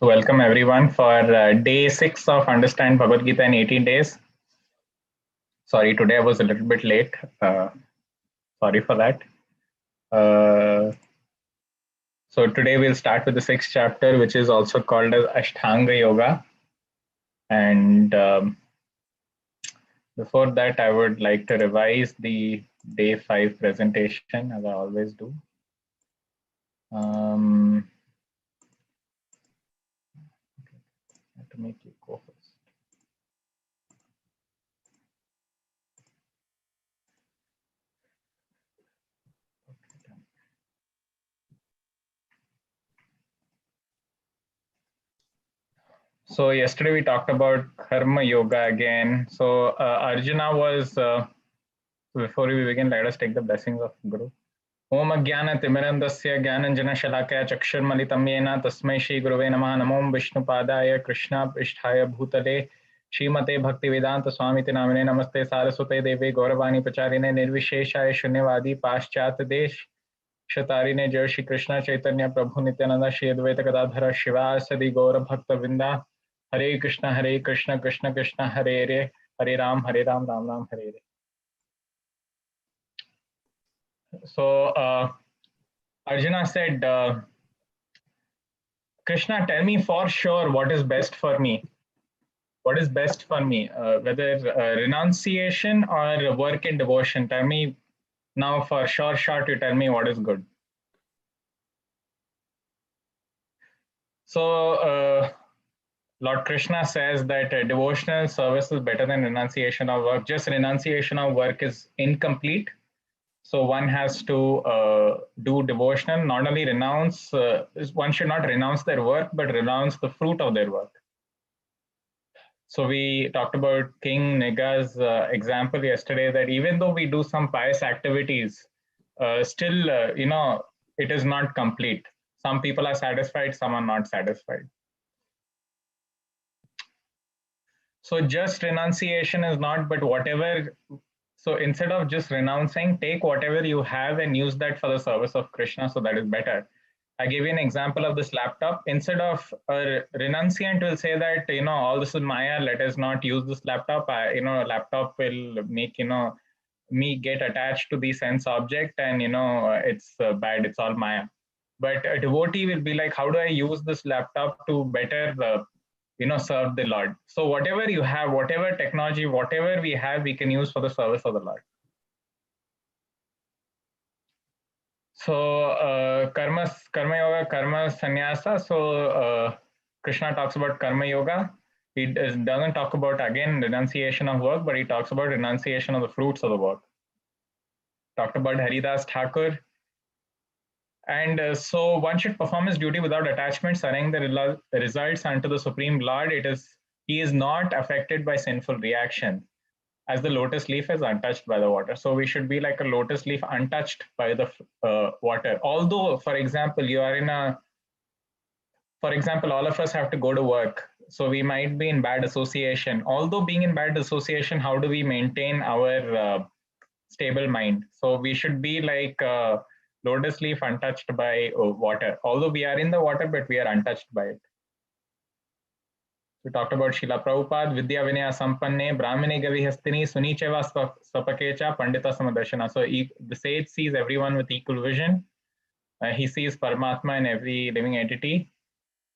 So welcome everyone for day 6 of Understand Bhagavad Gita in 18 days. Sorry, today I was a little bit late. Sorry for that. So today we'll start with the 6th chapter, which is also called as Ashtanga Yoga. And before that, I would like to revise the day 5 presentation as I always do. I have to make you go first. So yesterday we talked about Karma Yoga again. So Arjuna was, before we begin, let us take the blessings of Guru. Om Ajnana Timirandasya Jnananjana Shalakaya Chakshurmalitam Yena Tasmai Shri Guruve Namah Namo Vishnupadaya Krishna Pristhaya Bhutale Srimate Bhaktivedanta Swamiti Namine Namaste Saraswate Deve Gauravani Pacharine Nirvisheshaya Shunyavadi Paschat Desh Shatarine Jai Shri Krishna Chaitanya Prabhu Nityananda Shri Advaita Gadadhara Shiva Sadi Gaura Bhakta Vinda Hare Krishna Krishna Krishna Hare Hare Hare Ram Ram Ram Hare Hare. So Arjuna said, Krishna, tell me for sure what is best for me. What is best for me, whether renunciation or work in devotion. Tell me now for sure, you tell me what is good. So Lord Krishna says that devotional service is better than renunciation of work. Just renunciation of work is incomplete. So one has to do devotional, not only renounce, one should not renounce their work, but renounce the fruit of their work. So we talked about King Nega's example yesterday, that even though we do some pious activities, still, it is not complete. Some people are satisfied, some are not satisfied. So just renunciation is not, but whatever. So instead of just renouncing, take whatever you have and use that for the service of Krishna. So that is better. I give you an example of this laptop. Instead of a renunciant will say that, all this is Maya, let us not use this laptop. Laptop will make, me get attached to the sense object, and, it's bad, it's all Maya. But a devotee will be like, how do I use this laptop to better serve the Lord? So whatever you have, whatever technology, whatever we have, we can use for the service of the Lord. So karma yoga, karma sannyasa. So Krishna talks about karma yoga. He doesn't talk about, again, renunciation of work, but he talks about renunciation of the fruits of the work. Talked about Haridas Thakur. And so one should perform his duty without attachment, surrendering the results unto the Supreme Lord. He is not affected by sinful reaction, as the lotus leaf is untouched by the water. So we should be like a lotus leaf, untouched by the water. Although, for example, all of us have to go to work. So we might be in bad association. Although being in bad association, how do we maintain our stable mind? So we should be like lotus leaf untouched by water. Although we are in the water, but we are untouched by it. We talked about Srila Prabhupada, Vidya Vinaya Sampanne, Brahmine Gavihastini, Sunicheva Swapakecha, Pandita Samadarshana. So the sage sees everyone with equal vision. He sees Paramatma in every living entity.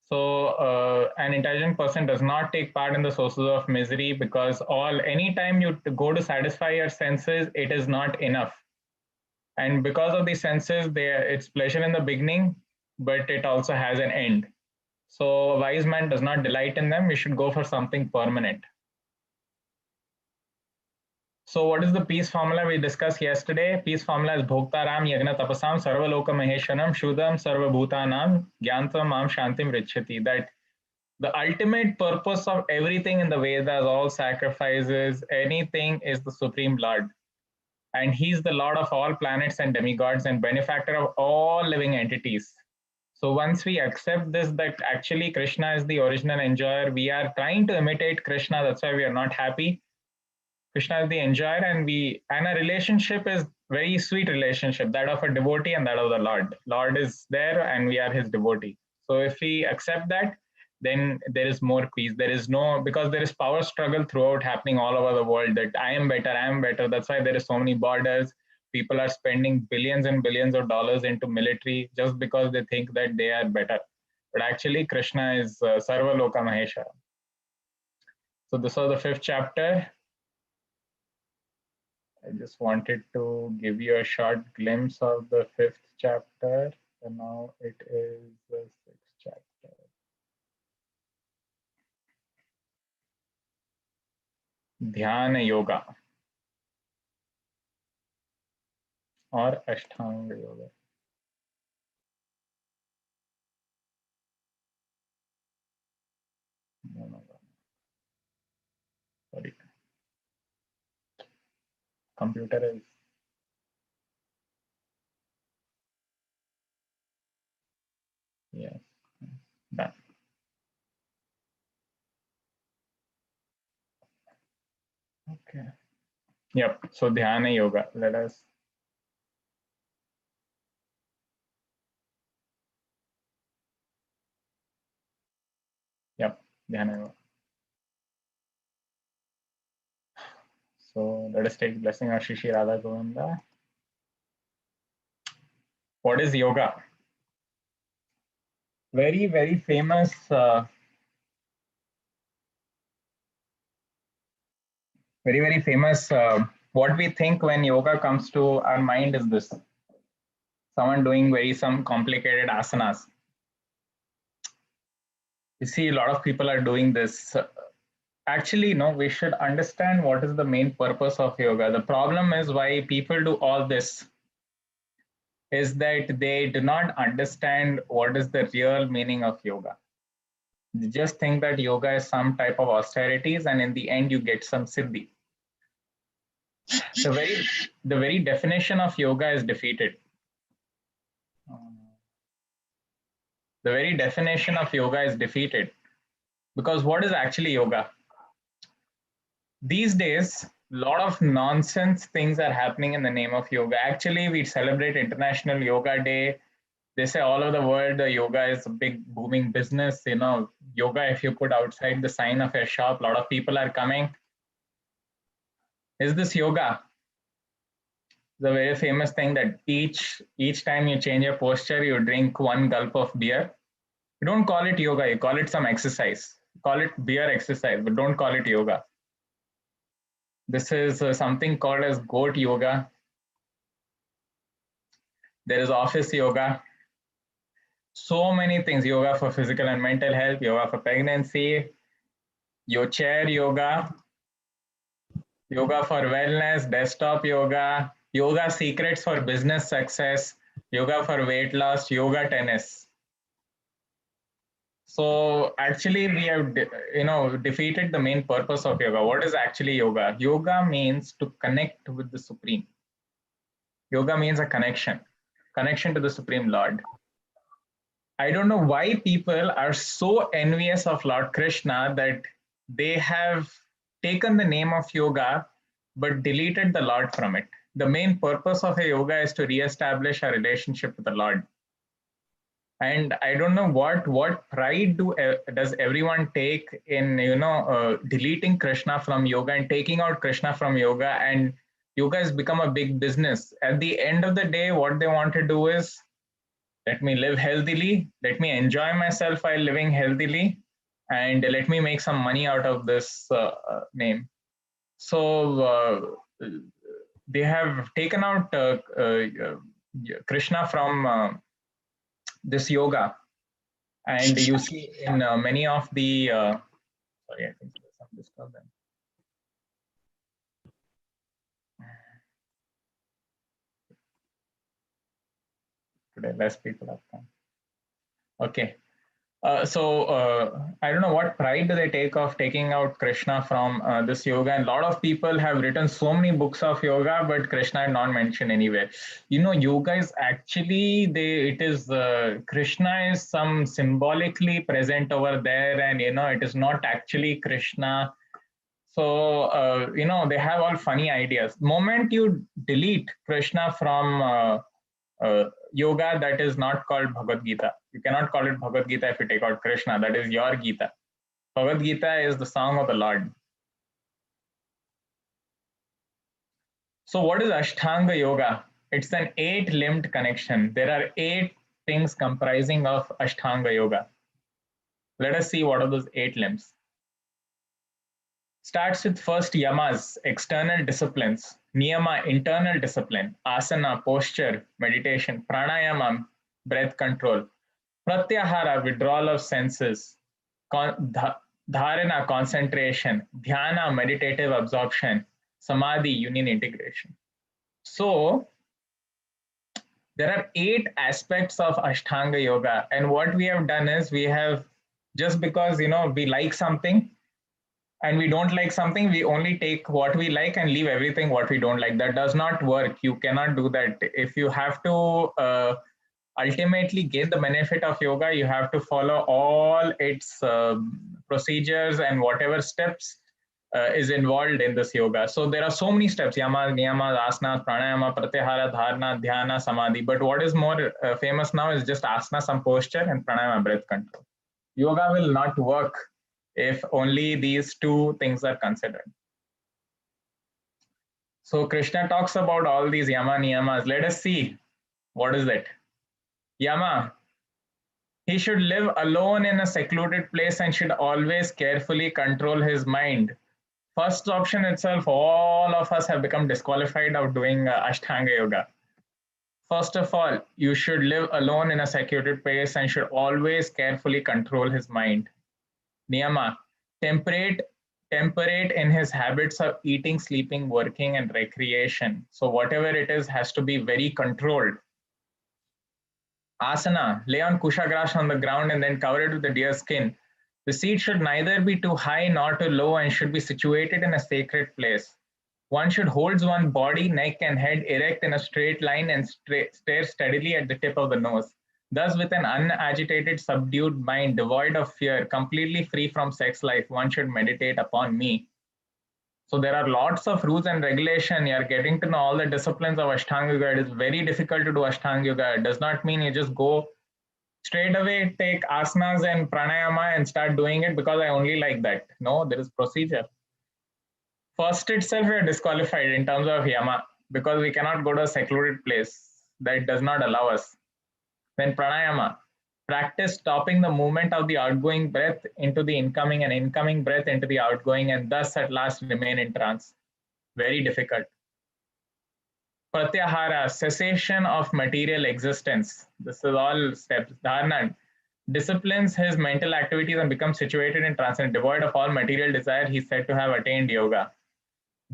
So an intelligent person does not take part in the sources of misery, because anytime you go to satisfy your senses, it is not enough. And because of the senses, it's pleasure in the beginning, but it also has an end. So a wise man does not delight in them. We should go for something permanent. So what is the peace formula we discussed yesterday? Peace formula is Bhoktaram Yagna Tapasam Sarvaloka Maheshanam Shudam Sarvabhutanam Gyantam Mam Shantim Richati. That the ultimate purpose of everything in the Vedas, all sacrifices, anything, is the Supreme Lord. And he's the Lord of all planets and demigods and benefactor of all living entities. So once we accept this, that actually Krishna is the original enjoyer, we are trying to imitate Krishna. That's why we are not happy. Krishna is the enjoyer, and our relationship is very sweet relationship, that of a devotee and that of the Lord. Lord is there and we are his devotee. So if we accept that, then there is more peace. There is no, because there is power struggle throughout happening all over the world, that I am better, I am better. That's why there is so many borders. People are spending billions and billions of dollars into military just because they think that they are better. But actually, Krishna is Sarva Loka Maheshwara. So this was the fifth chapter. I just wanted to give you a short glimpse of the fifth chapter. And now it is the sixth chapter. Dhyana Yoga or Ashtanga Yoga. No. Sorry. Computer is. Yes. Done. Okay. Yep. So Dhyana Yoga. Let us. Yep. Dhyana Yoga. So let us take blessing of Shri Shri Radha Govinda. What is yoga? Very, very famous. Very, very famous. What we think when yoga comes to our mind is this: someone doing some complicated asanas. You see, a lot of people are doing this. Actually, no, we should understand what is the main purpose of yoga. The problem is why people do all this is that they do not understand what is the real meaning of yoga. They just think that yoga is some type of austerities, and in the end, you get some siddhi. The very definition of yoga is defeated. The very definition of yoga is defeated. Because what is actually yoga? These days, a lot of nonsense things are happening in the name of yoga. Actually, we celebrate International Yoga Day. They say all over the world, yoga is a big booming business. You know, yoga, if you put outside the sign of your shop, a lot of people are coming. Is this yoga? The very famous thing that each time you change your posture, you drink one gulp of beer. You don't call it yoga, you call it some exercise. Call it beer exercise, but don't call it yoga. This is something called as goat yoga. There is office yoga. So many things: yoga for physical and mental health, yoga for pregnancy, your chair yoga, yoga for wellness, desktop yoga, yoga secrets for business success, yoga for weight loss, yoga tennis. So actually, we have defeated the main purpose of yoga. What is actually yoga? Yoga means to connect with the Supreme. Yoga means a connection to the Supreme Lord. I don't know why people are so envious of Lord Krishna that they have taken the name of yoga but deleted the Lord from it. The main purpose of a yoga is to re-establish a relationship with the Lord. And I don't know what pride does everyone take in deleting Krishna from yoga and taking out Krishna from yoga, and yoga has become a big business. At the end of the day, what they want to do is, let me live healthily, let me enjoy myself while living healthily, and let me make some money out of this name. So they have taken out Krishna from this yoga, and you see in many of the sorry, I think there's some disturbance. Today less people have come. Okay. So I don't know what pride do they take of taking out Krishna from this yoga. And a lot of people have written so many books of yoga, but Krishna is not mentioned anywhere. Yoga is actually Krishna is some symbolically present over there, and it is not actually Krishna. So they have all funny ideas. Moment you delete Krishna from yoga, that is not called Bhagavad Gita. You cannot call it Bhagavad Gita if you take out Krishna. That is your Gita. Bhagavad Gita is the song of the Lord. So what is Ashtanga Yoga? It's an 8-limbed connection. There are 8 things comprising of Ashtanga Yoga. Let us see what are those 8 limbs. Starts with first yamas, external disciplines, niyama, internal discipline, asana, posture, meditation, pranayama, breath control, pratyahara, withdrawal of senses, dharana, concentration, dhyana, meditative absorption, samadhi, union integration. So there are 8 aspects of Ashtanga Yoga, and what we have done is we have, just because we like something and we don't like something, we only take what we like and leave everything what we don't like. That does not work. You cannot do that. If you have to ultimately gain the benefit of yoga, you have to follow all its procedures and whatever steps is involved in this yoga. So there are so many steps: yamas, niyamas, asanas, pranayama, pratyahara, dharana, dhyana, samadhi. But what is more famous now is just asana, some posture, and pranayama, breath control. Yoga will not work if only these 2 things are considered. So Krishna talks about all these yama, niyamas. Let us see what is it. Yama: he should live alone in a secluded place and should always carefully control his mind. First option itself, all of us have become disqualified of doing Ashtanga Yoga. First of all, you should live alone in a secluded place and should always carefully control his mind. Niyama: temperate in his habits of eating, sleeping, working, and recreation. So whatever it is has to be very controlled. Asana: lay on kushagrass on the ground and then cover it with the deer skin. The seat should neither be too high nor too low and should be situated in a sacred place. One should hold one's body, neck, and head erect in a straight line and stare steadily at the tip of the nose. Thus, with an unagitated, subdued mind, devoid of fear, completely free from sex life, one should meditate upon me. So there are lots of rules and regulation. You are getting to know all the disciplines of Ashtanga Yoga. It is very difficult to do Ashtanga Yoga. It does not mean you just go straight away, take asanas and pranayama and start doing it because I only like that. No, there is procedure. First itself, we are disqualified in terms of yama because we cannot go to a secluded place. That does not allow us. Then pranayama: practice stopping the movement of the outgoing breath into the incoming and incoming breath into the outgoing, and thus at last remain in trance. Very difficult. Pratyahara: cessation of material existence. This is all steps. Dharana: disciplines his mental activities and becomes situated in trance and devoid of all material desire. He is said to have attained yoga.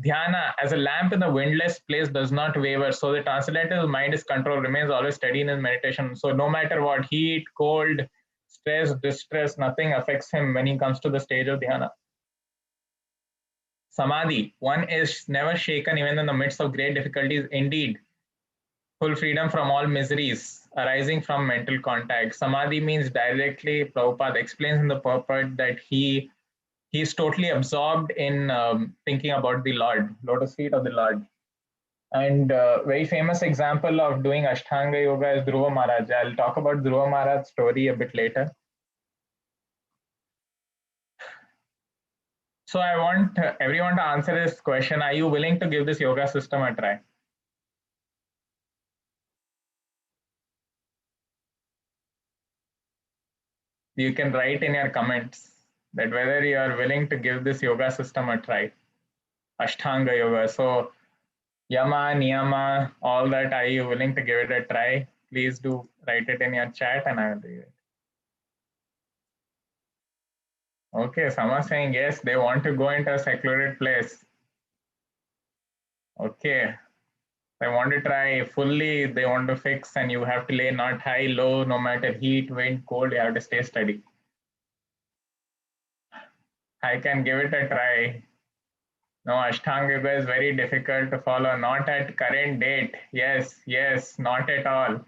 Dhyana: as a lamp in the windless place does not waver, so the transcendental mind is controlled, remains always steady in his meditation. So no matter what, heat, cold, stress, distress, nothing affects him when he comes to the stage of dhyana. Samadhi: one is never shaken even in the midst of great difficulties. Indeed, full freedom from all miseries arising from mental contact. Samadhi means directly, Prabhupada explains in the purport that he is totally absorbed in thinking about the Lord, lotus feet of the Lord. And very famous example of doing Ashtanga Yoga is Dhruva Maharaj. I'll talk about Dhruva Maharaj's story a bit later. So I want everyone to answer this question. Are you willing to give this yoga system a try? You can write in your comments that whether you are willing to give this yoga system a try. Ashtanga Yoga. So yama, niyama, all that, are you willing to give it a try? Please do write it in your chat and I will read it. Okay, some are saying yes, they want to go into a secluded place. Okay, they want to try fully, they want to fix, and you have to lay not high, low, no matter heat, wind, cold, you have to stay steady. I can give it a try. No, Ashtanga Yoga is very difficult to follow, not at current date. Yes, yes, not at all.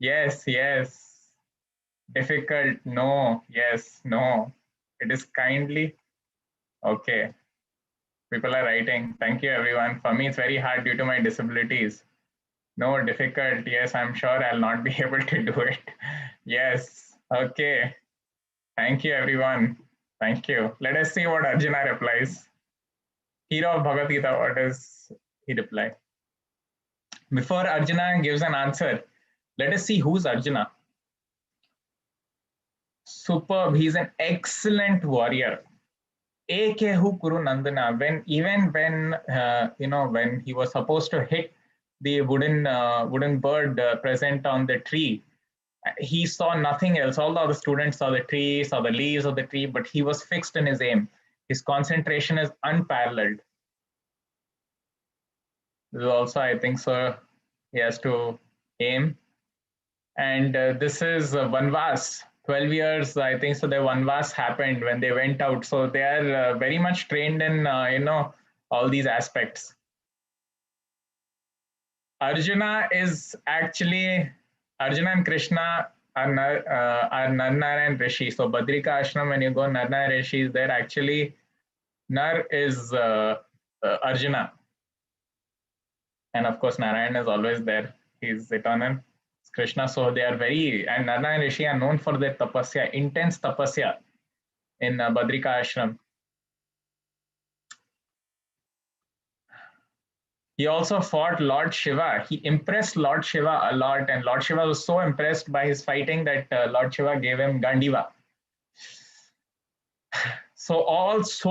Yes, yes. Difficult, no, yes, no. It is kindly. Okay. People are writing. Thank you, everyone. For me, it's very hard due to my disabilities. No, difficult. Yes, I'm sure I'll not be able to do it. Yes. Okay. Thank you, everyone. Thank you. Let us see what Arjuna replies. Hero of Bhagavad Gita, what does he reply? Before Arjuna gives an answer, let us see who's Arjuna. Superb. He's an excellent warrior. Ekehu Kuru Nandana. When he was supposed to hit the wooden bird present on the tree, he saw nothing else. All the other students saw the tree, saw the leaves of the tree, but he was fixed in his aim. His concentration is unparalleled. This is also, I think, so. He has to aim, and this is Vanvas. 12 years, I think, so the Vanvas happened when they went out. So they are very much trained in, all these aspects. Arjuna is actually, Arjuna and Krishna are Narnarayan Rishi. So Badrika Ashram, when you go, Narnarayan Rishi is there. Actually, Nar is Arjuna. And of course, Narayan is always there. He's eternal. It's Krishna. So they are very, and Narnarayan Rishi are known for their tapasya, intense tapasya in Badrika Ashram. He also fought Lord Shiva. He impressed Lord Shiva a lot, and Lord Shiva was so impressed by his fighting that Lord Shiva gave him Gandiva. So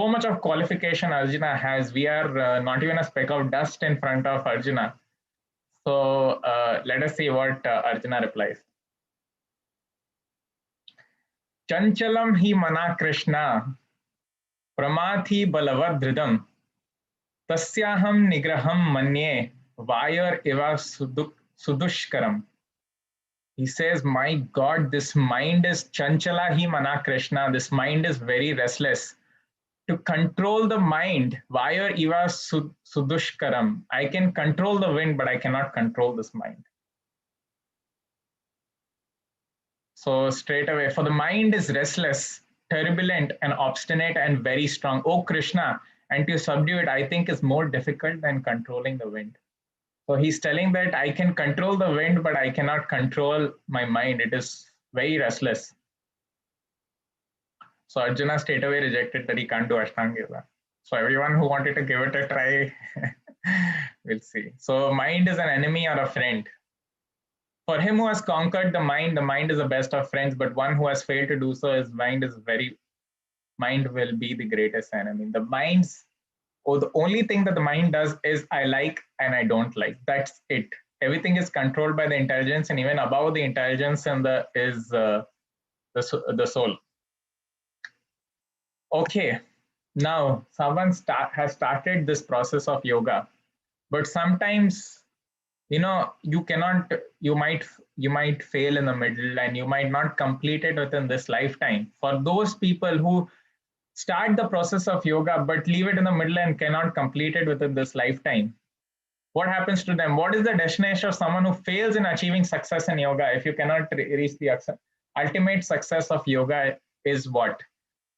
much of qualification Arjuna has. We are not even a speck of dust in front of Arjuna. So let us see what Arjuna replies. Chanchalam hi mana Krishna, pramathi balavadridam, tasyaham nigraham manye, vayar eva sudushkaram. He says, my God, this mind is chanchala hi mana Krishna. This mind is very restless. To control the mind, vayar eva sudushkaram. I can control the wind, but I cannot control this mind. So straight away, for the mind is restless, turbulent, and obstinate, and very strong. Oh Krishna, and to subdue it, I think is more difficult than controlling the wind. So he's telling that I can control the wind, but I cannot control my mind. It is very restless. So Arjuna straight away rejected that he can't do Ashtanga Yoga. So everyone who wanted to give it a try, we'll see. So mind is an enemy or a friend. For him who has conquered the mind is the best of friends, but one who has failed to do so, his mind will be the greatest enemy. The only thing that the mind does is I like and I don't like. That's it. Everything is controlled by the intelligence, and even above the intelligence and the soul. Okay, now someone has started this process of yoga, but sometimes you might fail in the middle, and you might not complete it within this lifetime. For those people who start the process of yoga but leave it in the middle and cannot complete it within this lifetime, what happens to them? What is the destination of someone who fails in achieving success in yoga? If you cannot reach the ultimate success of yoga is what?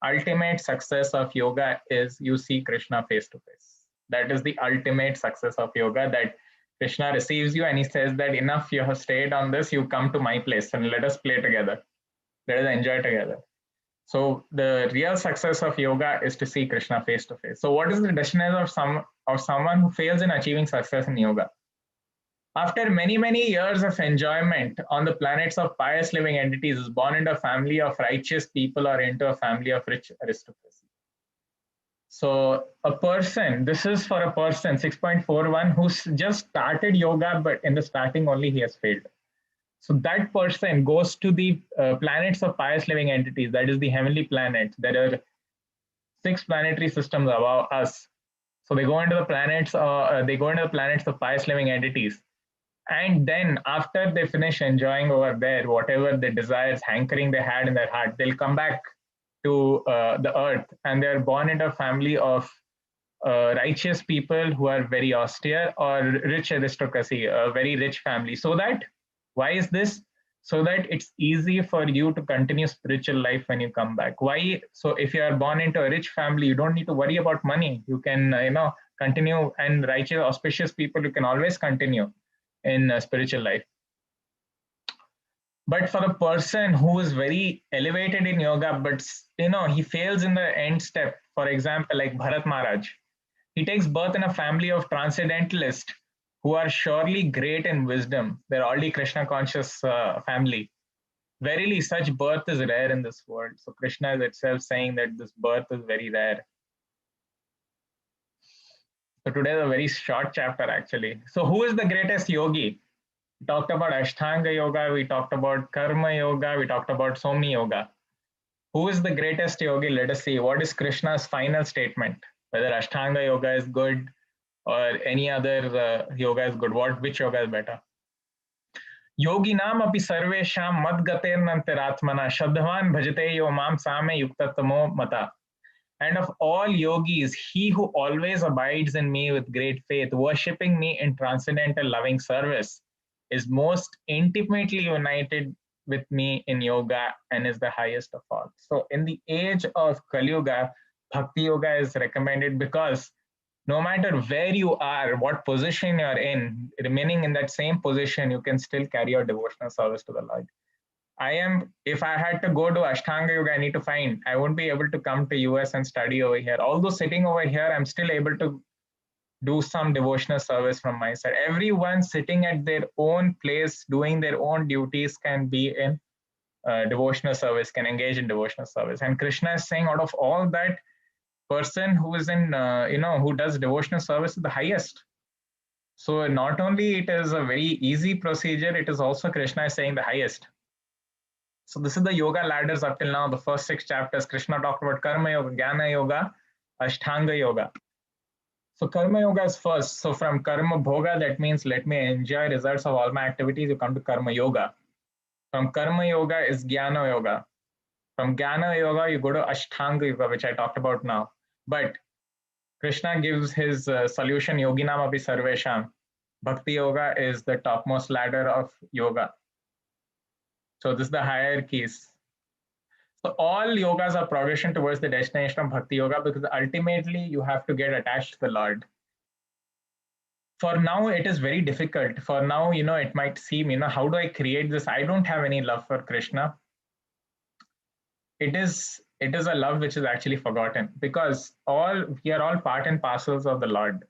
Ultimate success of yoga is you see Krishna face to face. That is the ultimate success of yoga, that Krishna receives you and he says that enough, you have stayed on this, you come to my place and let us play together. Let us enjoy together. So the real success of yoga is to see Krishna face to face. So what is the destination of someone who fails in achieving success in yoga? After many, many years of enjoyment on the planets of pious living entities, is born into a family of righteous people or into a family of rich aristocracy. So a person, this is for a person, 6.41, who's just started yoga, but in the starting only he has failed. So that person goes to the planets of pious living entities, that is the heavenly planets. There are 6 planetary systems above us. So they go into the planets of pious living entities. And then after they finish enjoying over there, whatever the desires, hankering they had in their heart, they'll come back to the earth, and they're born into a family of righteous people who are very austere, or rich aristocracy, a very rich family. So that, why is this? So that it's easy for you to continue spiritual life when you come back. Why? So if you are born into a rich family, you don't need to worry about money. You can, continue, and righteous, auspicious people, you can always continue in spiritual life. But for a person who is very elevated in yoga, but he fails in the end step, for example, like Bharat Maharaj, he takes birth in a family of transcendentalists who are surely great in wisdom. They're already Krishna conscious family. Verily, such birth is rare in this world. So Krishna is itself saying that this birth is very rare. So today is a very short chapter actually. So who is the greatest yogi? We talked about Ashtanga yoga, we talked about Karma yoga, we talked about Somni yoga. Who is the greatest yogi? Let us see. What is Krishna's final statement? Whether Ashtanga yoga is good or any other yoga is good. Which yoga is better? Yoginam api sarvesham madgatirnantaratmana shabdhavan bhajate yo mam same yuktatamo mata. And of all yogis, he who always abides in me with great faith, worshipping me in transcendental loving service, is most intimately united with me in yoga and is the highest of all. So, in the age of Kali Yuga, Bhakti Yoga is recommended because no matter where you are, what position you're in, remaining in that same position, you can still carry your devotional service to the Lord. If I had to go to Ashtanga Yoga, I need to find, I won't be able to come to US and study over here. Although sitting over here, I'm still able to do some devotional service from my side. Everyone sitting at their own place, doing their own duties can be in devotional service, can engage in devotional service. And Krishna is saying out of all that, person who is in, who does devotional service is the highest. So not only it is a very easy procedure, it is also Krishna is saying the highest. So this is the yoga ladders up till now. The first 6 chapters, Krishna talked about Karma Yoga, Jnana Yoga, Ashtanga Yoga. So Karma Yoga is first. So from Karma Bhoga, that means let me enjoy results of all my activities. You come to Karma Yoga. From Karma Yoga is Jnana Yoga. From Jnana Yoga, you go to Ashtanga Yoga, which I talked about now. But Krishna gives his solution, Yoginam Api Sarvesham. Bhakti Yoga is the topmost ladder of yoga. So this is the hierarchies. So all yogas are progression towards the destination of Bhakti Yoga because ultimately you have to get attached to the Lord. For now, it is very difficult. For now, it might seem, how do I create this? I don't have any love for Krishna. It is a love which is actually forgotten because we are all part and parcels of the Lord.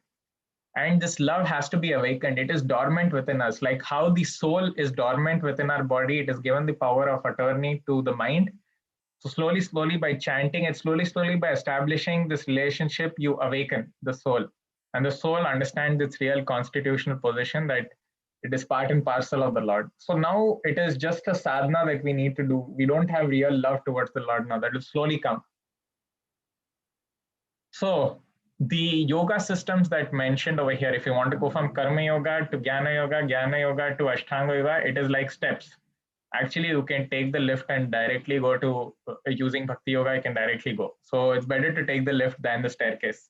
And this love has to be awakened. It is dormant within us. Like how the soul is dormant within our body, it is given the power of attorney to the mind. So slowly by chanting it, slowly by establishing this relationship, you awaken the soul. And the soul understands its real constitutional position that it is part and parcel of the Lord. So now it is just a sadhana that we need to do. We don't have real love towards the Lord now. That will slowly come. So the yoga systems that mentioned over here, if you want to go from Karma Yoga to Jnana Yoga to Ashtanga Yoga, it is like steps. Actually, you can take the lift and directly go to using Bhakti Yoga, you can directly go. So it's better to take the lift than the staircase.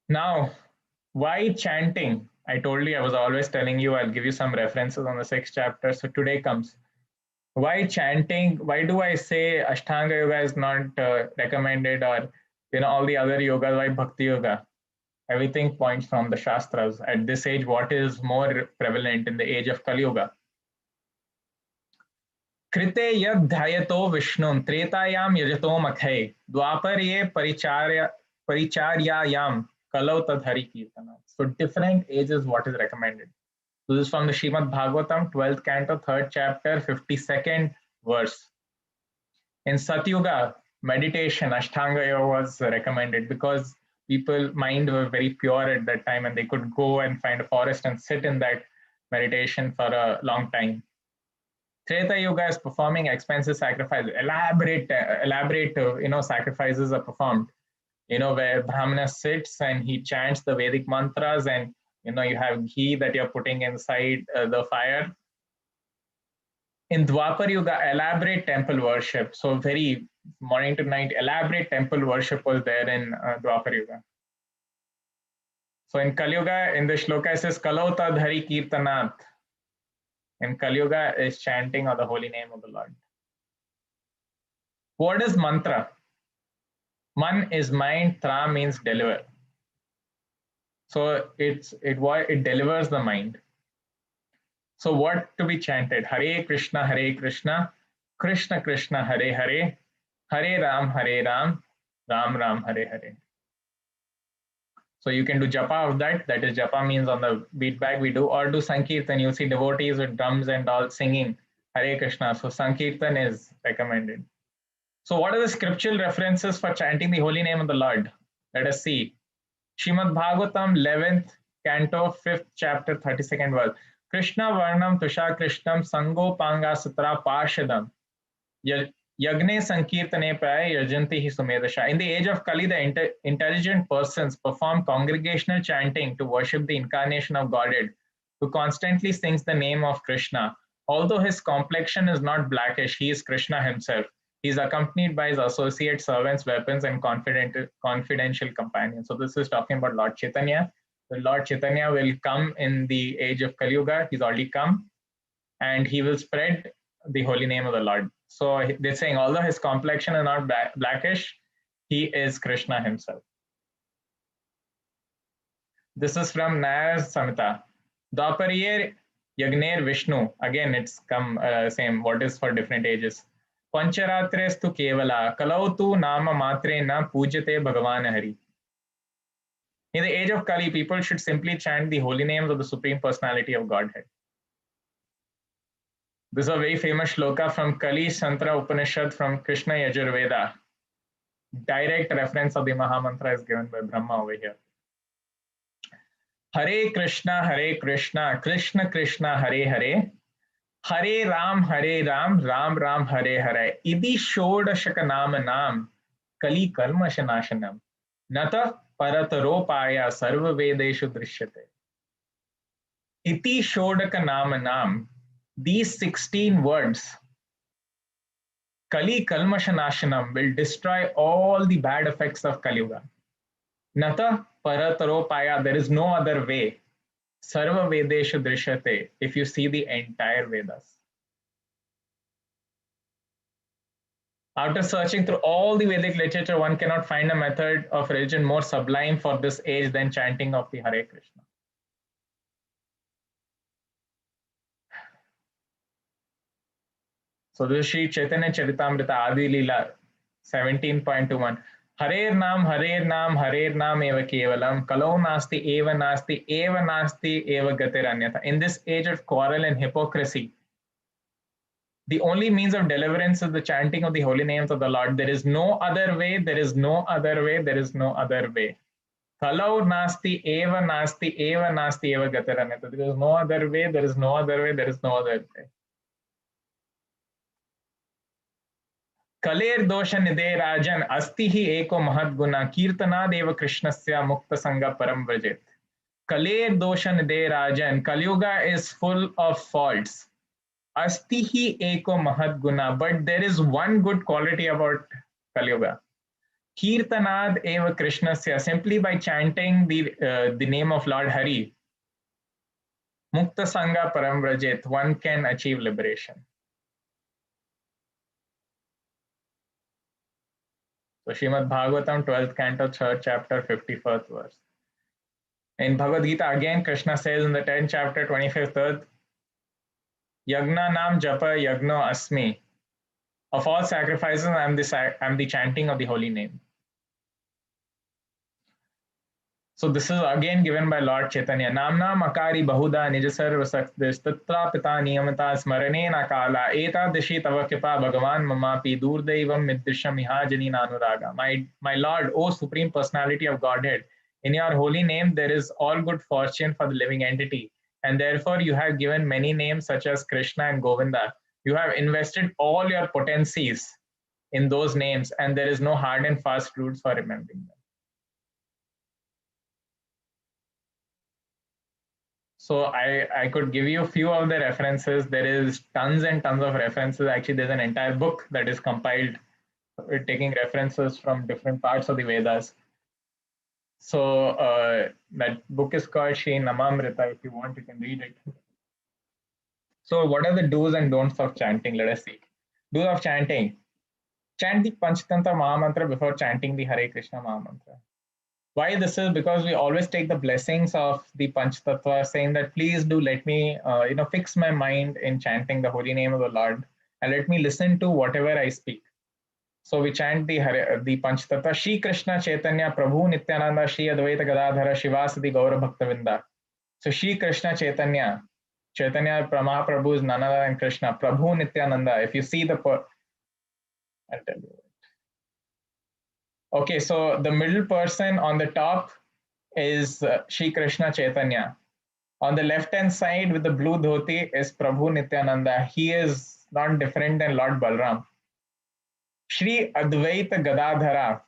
Now, why chanting? I told you, I was always telling you, I'll give you some references on the 6th chapter. So today comes. Why chanting? Why do I say Ashtanga Yoga is not recommended or, all the other yogas, why Bhakti Yoga? Everything points from the Shastras. At this age, what is more prevalent in the age of Kali Yuga? कृते यद ध्यायतो विष्णुं त्रेतायां यजतो मखै द्वापरे परिचार्यायां कलौ तदहरि कीर्तन. So different ages what is recommended. So this is from the Srimad Bhagavatam, 12th canto, 3rd chapter, 52nd verse. In Satyuga, meditation, Ashtanga Yoga was recommended because people mind were very pure at that time and they could go and find a forest and sit in that meditation for a long time. Treta Yuga is performing expensive sacrifices, elaborate sacrifices are performed. Where Brahmana sits and he chants the Vedic mantras, and you have ghee that you're putting inside the fire. In Dwapar Yuga, elaborate temple worship. So very morning to night, elaborate temple worship was there in Dwapar Yuga. So in Kali Yuga, in the shloka it says, Kalauta Dhari Kirtanat. In Kali Yuga is chanting of the holy name of the Lord. What is mantra? Man is mind, tra means deliver. So it delivers the mind. So what to be chanted? Hare Krishna, Krishna Krishna, Hare Hare, Hare Ram, Ram Ram, Hare Hare. So you can do japa of that. That is japa means on the beat bag we do, or do sankirtan. You see devotees with drums and all singing Hare Krishna. So sankirtan is recommended. So what are the scriptural references for chanting the holy name of the Lord? Let us see. Shrimad Bhagavatam, 11th canto, 5th chapter, 32nd verse. Krishna Varnam Tusha Krishnam Sango Panga Sutra Parshadam Yagne Sankirtane Pray Yajanti Hi Sumedasha. In the age of Kali, the intelligent persons perform congregational chanting to worship the incarnation of Godhead, who constantly sings the name of Krishna. Although his complexion is not blackish, he is Krishna himself. He is accompanied by his associate servants, weapons, and confidential companions. So this is talking about Lord Chaitanya. The Lord Chaitanya will come in the age of Kali Yuga. He's already come, and he will spread the holy name of the Lord. So they're saying, although his complexion is not blackish, he is Krishna himself. This is from Nayar Samhita. Dwapariyer Yagner Vishnu. Again, it's come same. What is for different ages? Pancharatrestu Kevala. Kalautu Nama Matre Na Pujate Bhagavan Hari. In the age of Kali, people should simply chant the holy names of the Supreme Personality of Godhead. This is a very famous shloka from Kali Santra Upanishad from Krishna Yajurveda. Direct reference of the Mahamantra is given by Brahma over here. Hare Krishna, Krishna Krishna, Hare Hare, Hare Ram, Ram Ram, Hare Hare. Idi Shodashaka Nama Nam, Kali Kalmashanashanam, Nata Parataropaya Sarva Vedeshu Drishyate. Iti Shodaka Nama Nam. These 16 words, Kali Kalmashanashanam, will destroy all the bad effects of Kali Yuga. Nata Parataropaya, there is no other way. Sarva Vedeshu Drishyate, if you see the entire Vedas. After searching through all the Vedic literature, one cannot find a method of religion more sublime for this age than chanting of the Hare Krishna. So this is Sri Chaitanya Charitamrita Adi Leela 17.21. Harer Nam eva kevalam kalau nasti eva gatir anyatha. In this age of quarrel and hypocrisy, the only means of deliverance is the chanting of the holy names of the Lord. There is no other way, there is no other way, there is no other way. Kalau nasti eva gatir anyatha. There is no other way, there is no other way, there is no other way. Kaler दोष निदे राजन अस्ति ही एको महद गुना कीर्तना देव कृष्णस्य मुक्त संग परम व्रजेत. कलेर दोष निदे राजन, Kalyuga is full of faults. Asti hi eko mahad guna, but there is one good quality about Kalyuga. Kirtanad eva Krishnasya, simply by chanting the name of Lord Hari, Mukta Sangha Param Vrajet, one can achieve liberation. So Srimad Bhagavatam, 12th canto, 3rd chapter, 51st verse. In Bhagavad Gita, again, Krishna says in the 10th chapter, 25th verse, Yagna Nam Japa Yagno Asmi. Of all sacrifices, I am the chanting of the holy name. So this is again given by Lord Chaitanya. Namna Makari Bahuda Nijasarva Saktis Tatra Pita Niyamata Smarane Nakala Eta Dishi Tava Kripa Bhagavan Mamapi Durdaivam Middrisham Ihajani Nanuraga. My Lord, O Supreme Personality of Godhead, in your holy name there is all good fortune for the living entity, and therefore you have given many names such as Krishna and Govinda. You have invested all your potencies in those names, and there is no hard and fast rules for remembering them. So I could give you a few of the references. There is tons and tons of references. Actually, there's an entire book that is compiled taking references from different parts of the Vedas. So that book is called Shri Namamrita. If you want, you can read it. So what are the do's and don'ts of chanting? Let us see. Do's of chanting. Chant the Panchatantra Mahamantra before chanting the Hare Krishna Mahamantra. Why this is because we always take the blessings of the Panchatattva, saying that please do let me, fix my mind in chanting the holy name of the Lord, and let me listen to whatever I speak. So we chant the Panchatattva, Shri Krishna Chaitanya Prabhu Nityananda Shri Advaita Gadadhara Shivasadi Gaura Bhaktavinda. So Shri Krishna Chaitanya, Mahaprabhu is none other than Krishna. Prabhu Nityananda. If you see I'll tell you. Okay, so the middle person on the top is Shri Krishna Chaitanya. On the left hand side with the blue dhoti is Prabhu Nityananda. He is not different than Lord Balram. Shri Advaita Gadadhara.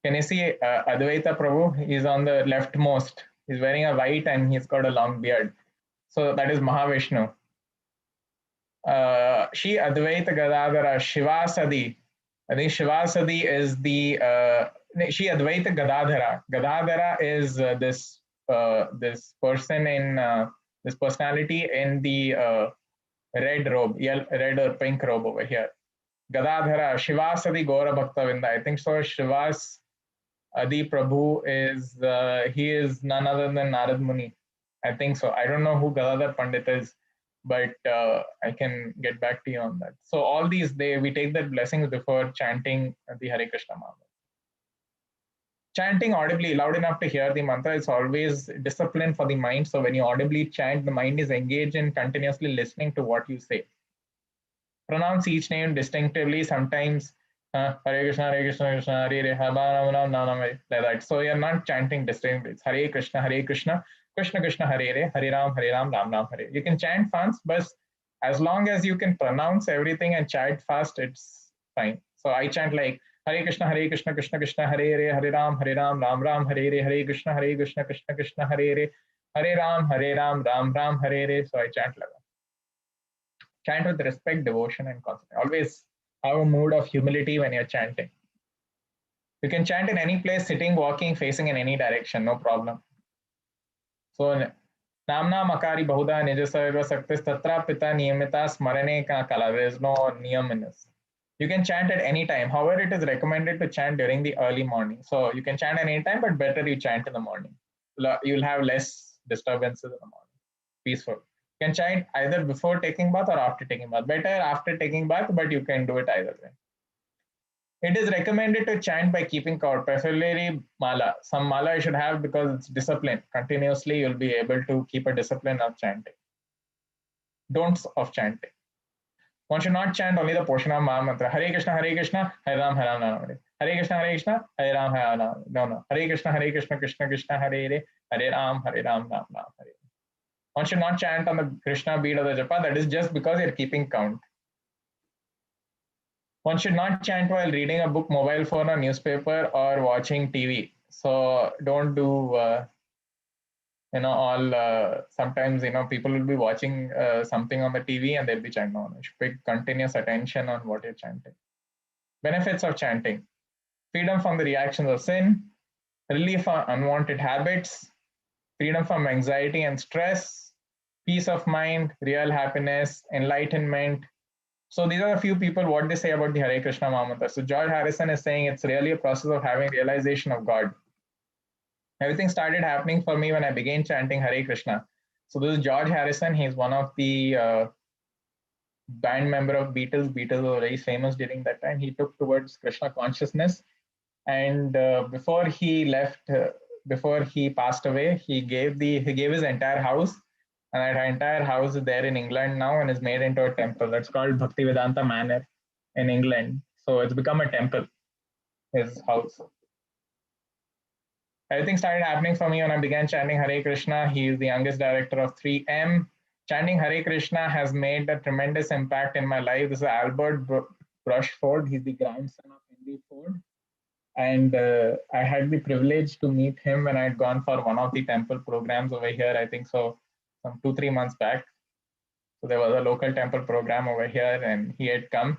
Can you see Advaita Prabhu? He's on the leftmost. He's wearing a white and he's got a long beard. So that is Mahavishnu. Shri Advaita Gadadhara Shivasadi. I think Shivasadi is the Shri Advaita Gadadhara. Gadadhara is this person in this personality in the red robe, red or pink robe over here. Gadadhara Shivasadi Gaura Bhaktavinda. I think so. Shivas Adi Prabhu is he is none other than Narad Muni. I think so. I don't know who Gadadhar Pandit is, but I can get back to you on that. So all these we take that blessings before chanting the Hare Krishna mantra. Chanting audibly, loud enough to hear the mantra, is always discipline for the mind. So when you audibly chant, the mind is engaged in continuously listening to what you say. Pronounce each name distinctively. Sometimes Hare Krishna, Krishna, Hare Hare, like that. So you're not chanting distinctly. It's Hare Krishna, Krishna, Krishna, Hare Ram, Ram, Ram, Hare. You can chant fast, but as long as you can pronounce everything and chant fast, it's fine. So I chant like Hare Krishna, Krishna, Krishna, Hare Ram, Ram, Ram, Hare Krishna, Krishna, Krishna, Hare Ram, Ram, Hare. So I chant like that. Chant with respect, devotion, and concentration. Always have a mood of humility when you're chanting. You can chant in any place, sitting, walking, facing in any direction, no problem. So, Namna Makari Bahuda Nijasarva Saktis Tatra Pita Niyamita Smarane Ka Kala. There is no niyam in this. You can chant at any time. However, it is recommended to chant during the early morning. So you can chant at any time, but better you chant in the morning. You'll have less disturbances in the morning. Peaceful. You can chant either before taking bath or after taking bath. Better after taking bath, but you can do it either way. It is recommended to chant by keeping count, preferably mala. Some mala you should have because it's discipline. Continuously, you'll be able to keep a discipline of chanting. Don'ts of chanting. One should not chant only the portion of Maha Mantra. Hare Krishna, Hare Ram, Hare Krishna, Hare Ram, Hare Ram. No. Hare Krishna, Krishna, Krishna, Hare Ram, Ram, Hare. One should not chant on the Krishna beat of the japa. That is just because you're keeping count. One should not chant while reading a book, mobile phone, or newspaper, or watching TV. So don't do, sometimes, people will be watching something on the TV and they'll be chanting on it. You should pay continuous attention on what you're chanting. Benefits of chanting: freedom from the reactions of sin, relief from unwanted habits, freedom from anxiety and stress, peace of mind, real happiness, enlightenment. So these are a few people what they say about the Hare Krishna Maha Mantra. So George Harrison is saying it's really a process of having realization of God. Everything started happening for me when I began chanting Hare Krishna. So this is George Harrison. He's one of the band member of Beatles. Beatles were very famous during that time. He took towards Krishna consciousness. And before he left, before he passed away, he gave his entire house. And that entire house is there in England now and is made into a temple. That's called Bhaktivedanta Manor in England. So it's become a temple, his house. Everything started happening for me when I began chanting Hare Krishna. He is the youngest director of 3M. Chanting Hare Krishna has made a tremendous impact in my life. This is Albert Brushford. He's the grandson of Henry Ford. And I had the privilege to meet him when I had gone for one of the temple programs over here, I think so, some 2-3 months back. So there was a local temple program over here and he had come.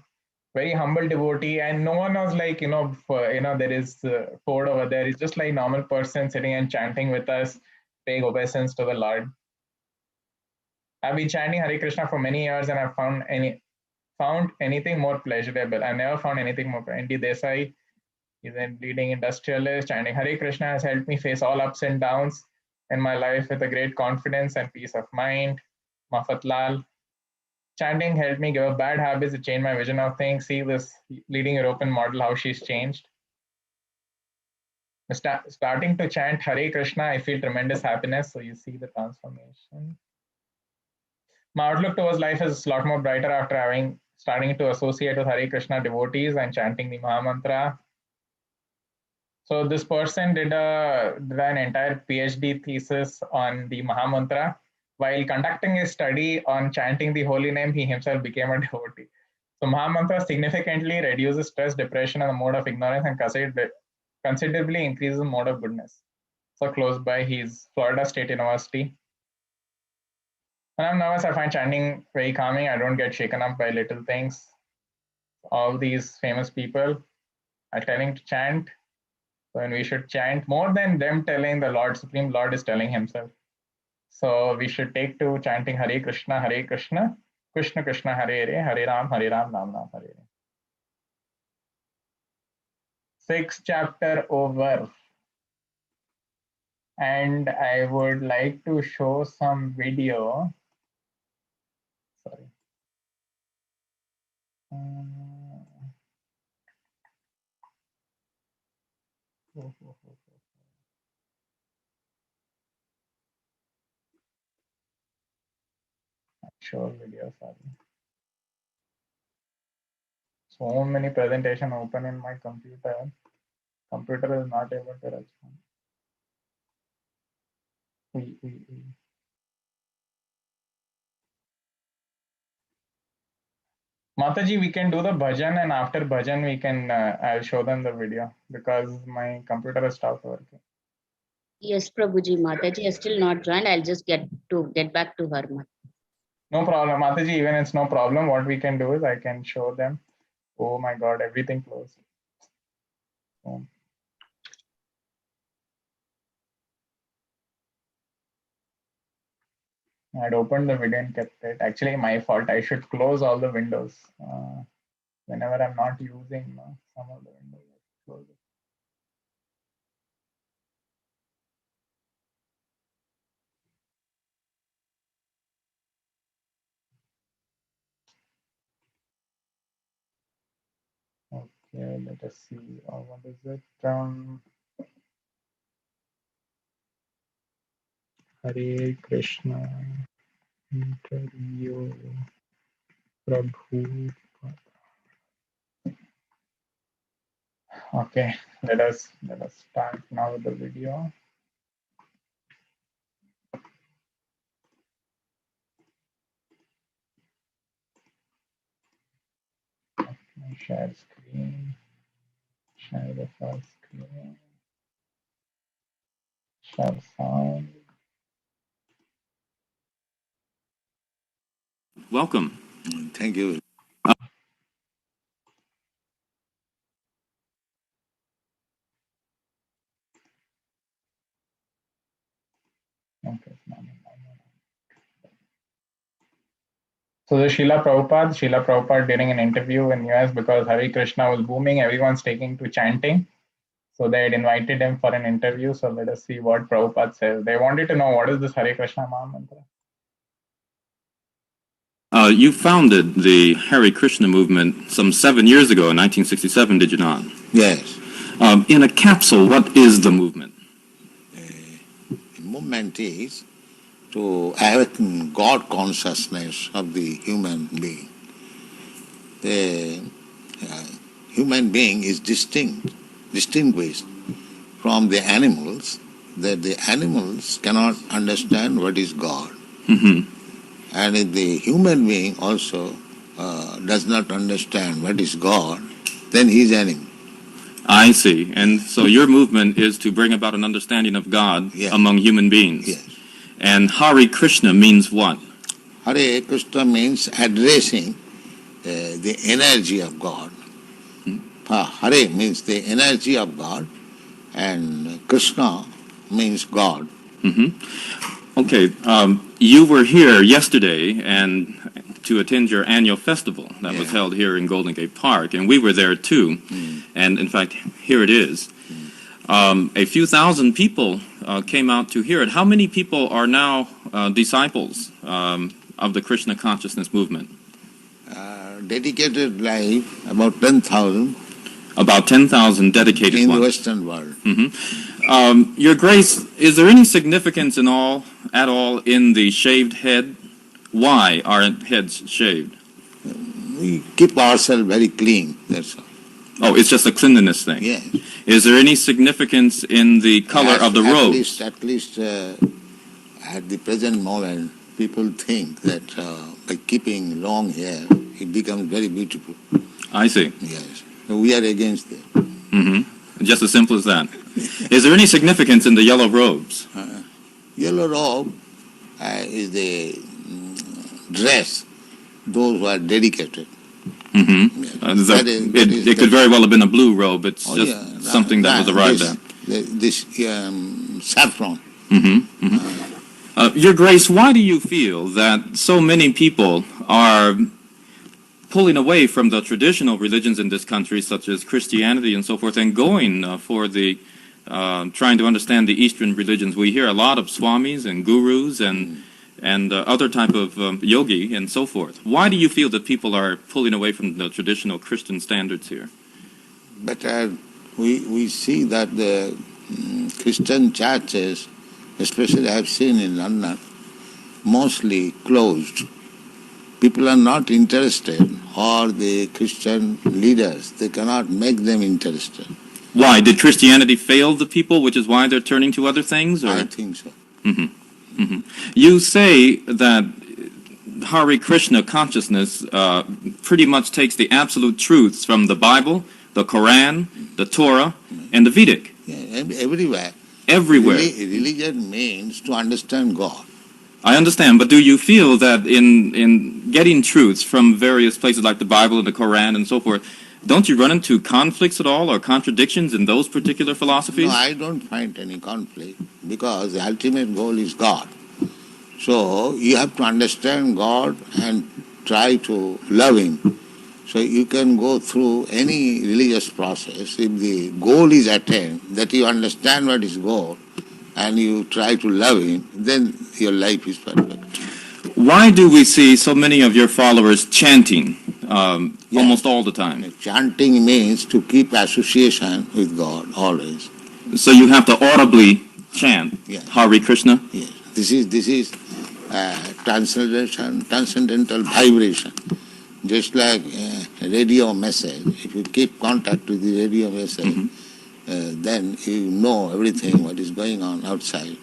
Very humble devotee, and no one was like, there is Ford over there. He's just like normal person sitting and chanting with us, paying obeisance to the Lord. I've been chanting Hare Krishna for many years and I've found anything more pleasurable. I never found anything more. N.D. Desai, He's a leading industrialist. Chanting Hare Krishna has helped me face all ups and downs in my life with a great confidence and peace of mind. Mafat Lal. Chanting helped me give up bad habits to change my vision of things. See this leading European model, how she's changed. Starting to chant Hare Krishna, I feel tremendous happiness. So you see the transformation. My outlook towards life is a lot more brighter after starting to associate with Hare Krishna devotees and chanting the Mahamantra. So this person did an entire PhD thesis on the Mahamantra. While conducting a study on chanting the holy name, he himself became a devotee. So Mahamantra significantly reduces stress, depression, and the mode of ignorance, and considerably increases the mode of goodness. So close by, he's Florida State University. When I'm nervous, I find chanting very calming. I don't get shaken up by little things. All these famous people are telling to chant. So when we should chant more than them telling, the Lord, Supreme Lord is telling himself. So we should take to chanting Hare Krishna, Krishna Krishna, Hare Ram, Ram Ram, Hare Hare. 6th chapter over. And I would like to show some video. Sorry. Show video, sorry. So many presentation open in my computer. Computer is not able to respond. Mataji, we can do the bhajan, and after bhajan we can I'll show them the video because my computer has stopped working. Yes, Prabhuji, Mataji is still not joined. I'll just get back to her. No problem, Mataji. Even it's no problem. What we can do is I can show them. Oh my God, everything closed. I'd opened the video and kept it. Actually, my fault. I should close all the windows. Whenever I'm not using some of the windows, I close it. Okay, let us see. What is it? Hare Krishna interview Prabhu. Okay, let us start now with the video. Share screen. Share the first screen. Share sound. Welcome. Thank you. Okay. So the Srila Prabhupada during an interview in US, because Hare Krishna was booming, everyone's taking to chanting. So they had invited him for an interview. So let us see what Prabhupada says. They wanted to know what is this Hare Krishna Mahamantra. You founded the Hare Krishna movement some 7 years ago in 1967, did you not? Yes. In a capsule, what is the movement? The movement is to awaken God consciousness of the human being. The human being is distinguished from the animals, that the animals cannot understand what is God. Mm-hmm. And if the human being also does not understand what is God, then he is animal. I see. And so your movement is to bring about an understanding of God among human beings. Yes. And Hare Krishna means what? Hare Krishna means addressing the energy of God. Hare means the energy of God, and Krishna means God. Mm-hmm. Okay, you were here yesterday and to attend your annual festival that was held here in Golden Gate Park, and we were there too. And in fact, here it is. A few thousand people came out to hear it. How many people are now disciples of the Krishna consciousness movement? Dedicated life, about 10,000. About 10,000 dedicated in ones. the Western world. Your Grace, is there any significance at all in the shaved head? Why are heads shaved? We keep ourselves very clean, that's all. Oh, it's just a cleanliness thing. Yes. Is there any significance in the color of the robes? At least at the present moment, people think that by keeping long hair, it becomes very beautiful. I see. Yes. So we are against it. Just as simple as that. Is there any significance in the yellow robes? Yellow robe is the dress, those who are dedicated. It could very well have been a blue robe. It's just something that was arrived at. This saffron. Your Grace, why do you feel that so many people are pulling away from the traditional religions in this country, such as Christianity and so forth, and going for the trying to understand the Eastern religions? We hear a lot of swamis and gurus and other type of yogi and so forth. Why do you feel that people are pulling away from the traditional Christian standards here? But we see that the Christian churches, especially I have seen in London, mostly closed. People are not interested, or the Christian leaders, they cannot make them interested. Why? Did Christianity fail the people, which is why they're turning to other things? Or? I think so. You say that Hare Krishna consciousness pretty much takes the absolute truths from the Bible, the Quran, the Torah, and the Vedic. Yeah, everywhere. Everywhere. Religion means to understand God. I understand, but do you feel that in getting truths from various places like the Bible and the Quran and so forth, don't you run into conflicts at all or contradictions in those particular philosophies? No, I don't find any conflict because the ultimate goal is God. So you have to understand God and try to love Him. So you can go through any religious process. If the goal is attained, that you understand what is goal, and you try to love Him, then your life is perfect. Why do we see so many of your followers chanting almost all the time? Chanting means to keep association with God always. So you have to audibly chant Hare Krishna? Yes. This is transcendental vibration. Just like a radio message. If you keep contact with the radio message, then you know everything what is going on outside.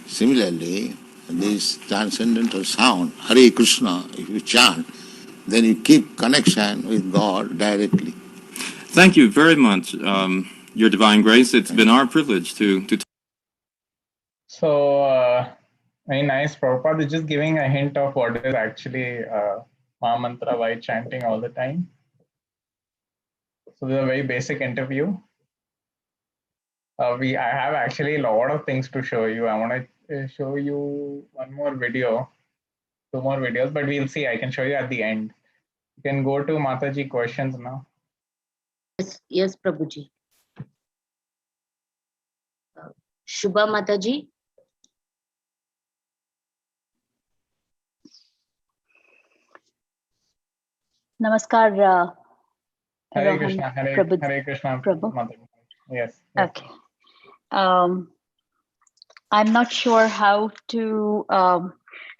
Similarly, this transcendental sound, Hare Krishna, if you chant, then you keep connection with God directly. Thank you very much, Your Divine Grace. It's been our privilege to So, very nice. Prabhupada is just giving a hint of what is actually Maha Mantra, why chanting all the time. So this is a very basic interview. I have actually a lot of things to show you. I want to show you one more video, 2 more videos, but we'll see. I can show you at the end. You can go to Mataji questions now. Yes, Prabhuji. Shubha Mataji. Namaskar, Hare Rohan Krishna, Prabhu. Hare Krishna, Prabhu. Mataji. Yes. Okay. I'm not sure how to.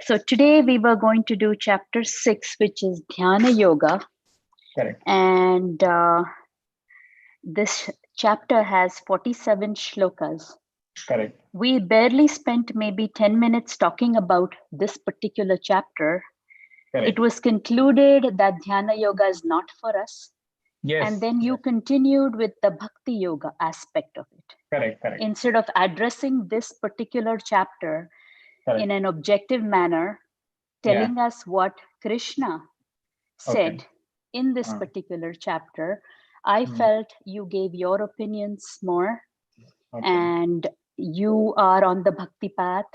So today we were going to do chapter 6, which is Dhyana Yoga. Correct. And this chapter has 47 shlokas. Correct. We barely spent maybe 10 minutes talking about this particular chapter. Correct. It was concluded that Dhyana Yoga is not for us. Yes. And then you continued with the Bhakti Yoga aspect of it. Correct. Correct. Instead of addressing this particular chapter in an objective manner, telling us what Krishna said in this particular chapter, I felt you gave your opinions more, and you are on the Bhakti path,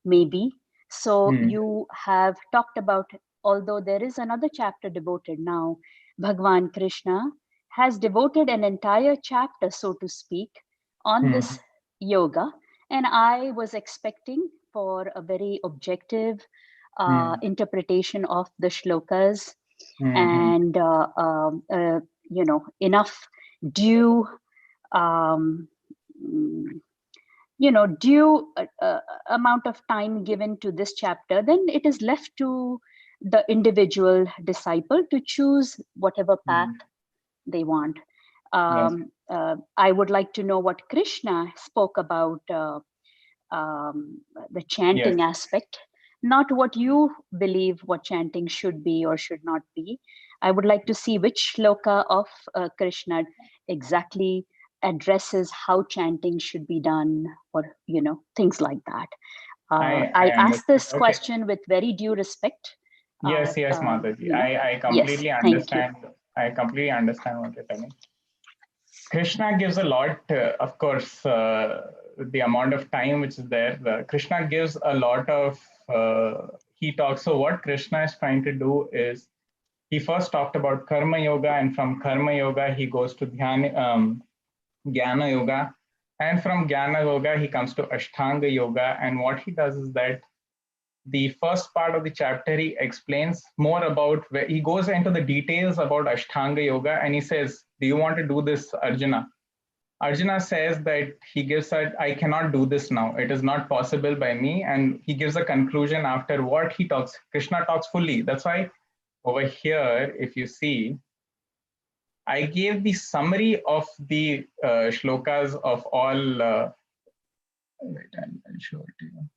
maybe. So you have talked about, although there is another chapter devoted now, Bhagwan Krishna has devoted an entire chapter, so to speak, on this yoga. And I was expecting for a very objective interpretation of the shlokas and, enough due, due amount of time given to this chapter. Then it is left to the individual disciple to choose whatever path they want. I would like to know what Krishna spoke about the chanting aspect, not what you believe what chanting should be or should not be. I would like to see which shloka of Krishna exactly addresses how chanting should be done, or things like that. I ask this question with very due respect. Yes, Mataji. I completely understand. I completely understand what you're telling. Krishna gives a lot, of course, the amount of time which is there. Krishna gives a lot of, he talks. So what Krishna is trying to do is, he first talked about Karma Yoga, and from Karma Yoga, he goes to Jnana Yoga. And from Jnana Yoga, he comes to Ashtanga Yoga. And what he does is that the first part of the chapter, he explains more about, where he goes into the details about Ashtanga Yoga, and he says, do you want to do this, Arjuna? Arjuna says that he gives that, I cannot do this now. It is not possible by me. And he gives a conclusion after what he talks. Krishna talks fully. That's why over here, if you see, I gave the summary of the shlokas of all. Wait, I'll show it to you.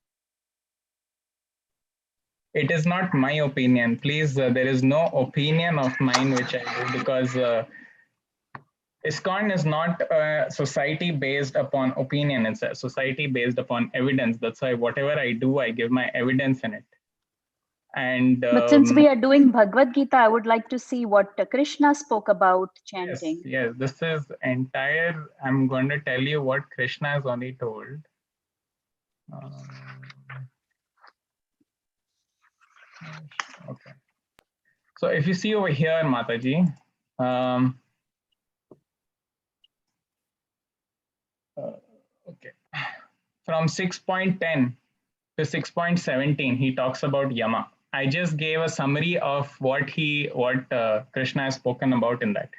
It is not my opinion. Please, there is no opinion of mine which I do, because ISKCON is not a society based upon opinion. It's a society based upon evidence. That's why whatever I do, I give my evidence in it. And but since we are doing Bhagavad Gita, I would like to see what Krishna spoke about chanting. Yes, this is entire. I'm going to tell you what Krishna has only told. Okay. So if you see over here, Mataji, okay, from 6.10 to 6.17, he talks about Yama. I just gave a summary of what Krishna has spoken about in that.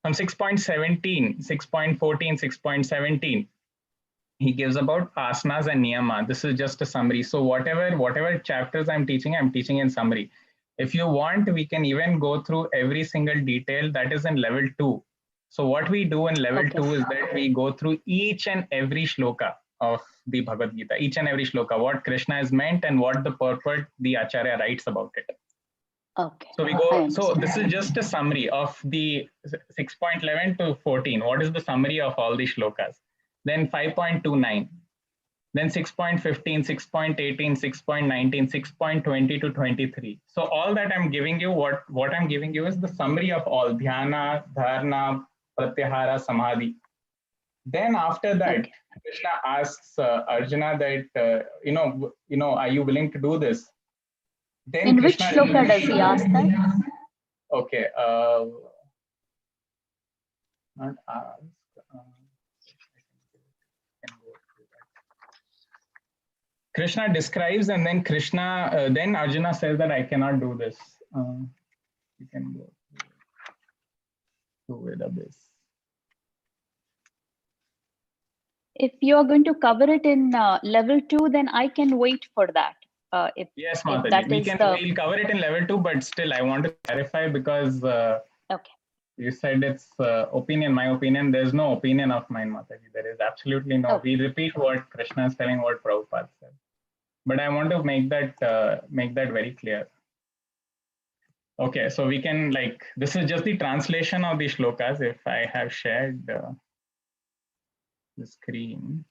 From 6.17, 6.14, 6.17, he gives about asanas and niyama. This is just a summary. So whatever chapters I'm teaching in summary. If you want, we can even go through every single detail that is in level 2. So what we do in level 2 is that we go through each and every shloka of the Bhagavad Gita, each and every shloka, what Krishna has meant and what the purport the Acharya writes about it. Okay. So we go. So this is just a summary of the 6.11 to 14. What is the summary of all the shlokas? Then 5.29. Then 6.15, 6.18, 6.19, 6.20 to 23. So all that I'm giving you, what I'm giving you is the summary of all dhyana, dharana, pratyahara, samadhi. Then after that, Krishna asks Arjuna that, are you willing to do this? Then in Krishna, which shloka does he ask that? Okay. Not ask. Krishna describes, and then then Arjuna says that I cannot do this. You can go to Vedabase. If you are going to cover it in level 2, then I can wait for that. Yes, Mataji, we'll cover it in level 2, but still I want to clarify because you said it's opinion, my opinion. There's no opinion of mine, Mataji. There is absolutely no. We repeat what Krishna is telling, what Prabhupada said. But I want to make that very clear. Okay, so we can this is just the translation of the shlokas. If I have shared the screen.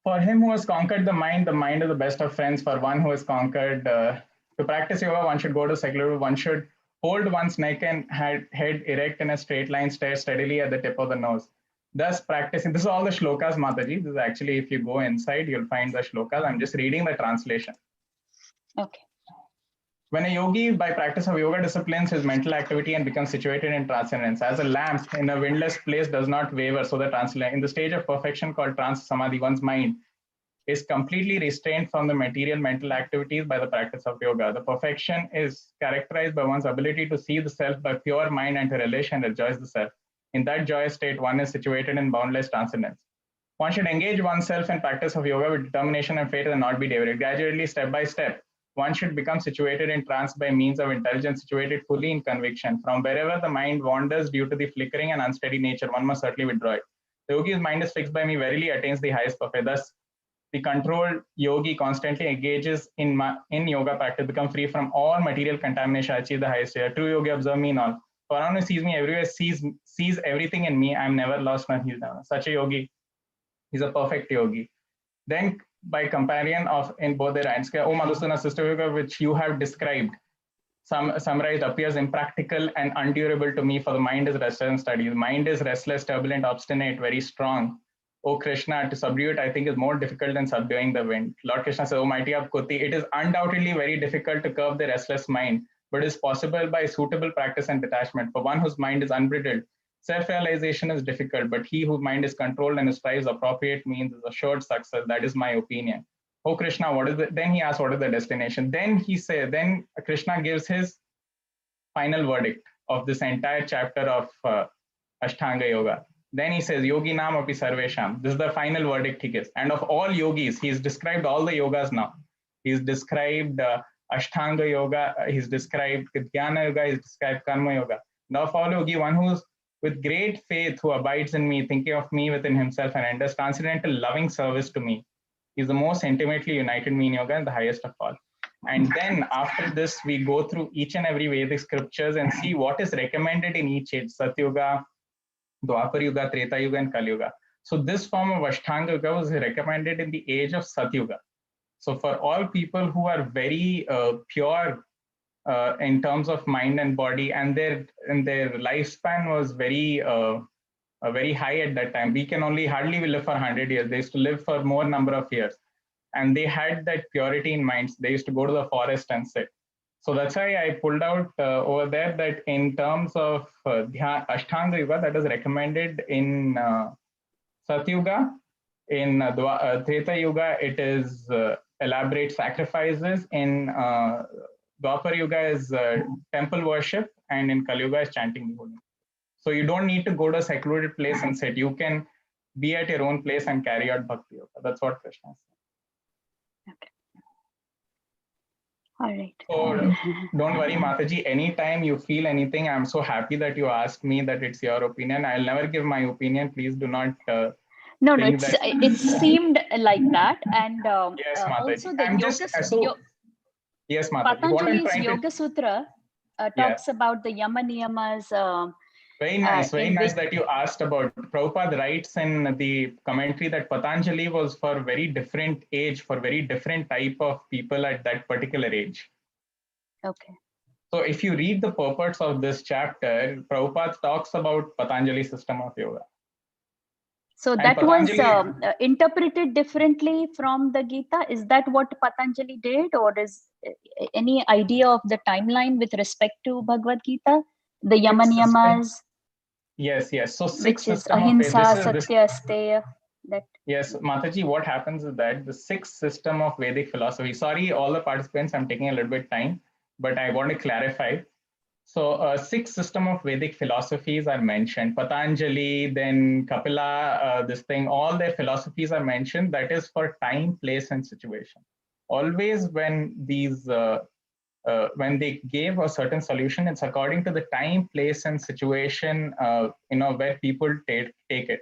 For him who has conquered the mind is the best of friends. For one who has conquered, to practice yoga, one should go to secular. One should hold one's neck and head erect in a straight line, stare steadily at the tip of the nose. Thus practicing, this is all the shlokas, Mataji. This is actually, if you go inside, you'll find the shlokas. I'm just reading the translation. Okay. When a yogi, by practice of yoga, disciplines his mental activity and becomes situated in transcendence, as a lamp in a windless place does not waver, so the transcendent, in the stage of perfection called trance samadhi, one's mind is completely restrained from the material mental activities by the practice of yoga. The perfection is characterized by one's ability to see the self by pure mind and to relish and rejoice the self. In that joyous state, one is situated in boundless transcendence. One should engage oneself in practice of yoga with determination and faith and not be deviated. Gradually, step by step, one should become situated in trance by means of intelligence, situated fully in conviction. From wherever the mind wanders due to the flickering and unsteady nature, one must certainly withdraw it. The yogi's mind is fixed by me, verily attains the highest perfect. Thus, the controlled yogi constantly engages in yoga practice, become free from all material contamination, achieve the highest state. True yogi observe me in all. For one who sees me everywhere, sees everything in me. I am never lost nor healed down. Such a yogi is a perfect yogi. Then, by comparison of in both their hands, O Madhusudana, sister yoga, which you have described, summarized, appears impractical and undurable to me, for the mind is restless and steady. The mind is restless, turbulent, obstinate, very strong. O Krishna, to subdue it, I think, is more difficult than subduing the wind. Lord Krishna says, O mighty of Kuti, it is undoubtedly very difficult to curb the restless mind, but it is possible by suitable practice and detachment. For one whose mind is unbridled, self-realization is difficult, but he whose mind is controlled and strives appropriate means is assured success. That is my opinion. Oh Krishna, what is the, then he asks, what is the destination? Then Krishna gives his final verdict of this entire chapter of Ashtanga Yoga. Then he says, Yogi Nam Api Sarvesham. This is the final verdict he gives. And of all yogis, he's described all the yogas now. He's described Ashtanga Yoga, he's described Jnana Yoga, he's described Karma Yoga. Now of all yogi, one who's with great faith, who abides in me, thinking of me within himself and renders transcendental loving service to me, is the most intimately united me in yoga and the highest of all. And then after this, we go through each and every Vedic scriptures and see what is recommended in each age, Satyuga, Dwapar Yuga, Treta Yuga, and Kali Yuga. So this form of Ashtanga Yoga was recommended in the age of Satyuga. So for all people who are very pure in terms of mind and body, and their lifespan was very high at that time. We can only hardly live for 100 years. They used to live for more number of years. And they had that purity in mind. They used to go to the forest and sit. So that's why I pulled out over there that in terms of Ashtanga Yoga, that is recommended in Satyuga. In Treta Yuga, it is elaborate sacrifices. In Dwapar Yuga is temple worship. And in Kali Yuga is chanting the holy name. So you don't need to go to a secluded place and sit. You can be at your own place and carry out Bhakti Yoga. That's what Krishna said. Okay. All right. So don't worry, Mataji. Anytime you feel anything, I'm so happy that you asked me that it's your opinion. I'll never give my opinion. Please do not. No, it seemed like that. And yes, also the yes, Mataji. Patanjali's Yoga Sutra talks about the Yama Niyamas. Very nice that you asked about. Prabhupada writes in the commentary that Patanjali was for very different age, for very different type of people at that particular age. Okay. So if you read the purports of this chapter, Prabhupada talks about Patanjali's system of yoga. So that was interpreted differently from the Gita. Is that what Patanjali did, or is any idea of the timeline with respect to Bhagavad Gita? The Yama Niyamas. Yes. So which is Ahimsa, Satya, Asteya. Yes, Mataji, what happens is that the sixth system of Vedic philosophy, sorry, all the participants, I'm taking a little bit time, but I want to clarify. So sixth system of Vedic philosophies are mentioned. Patanjali, then Kapila, all their philosophies are mentioned. That is for time, place, and situation. Always when these when they gave a certain solution, it's according to the time, place, and situation, where people take it.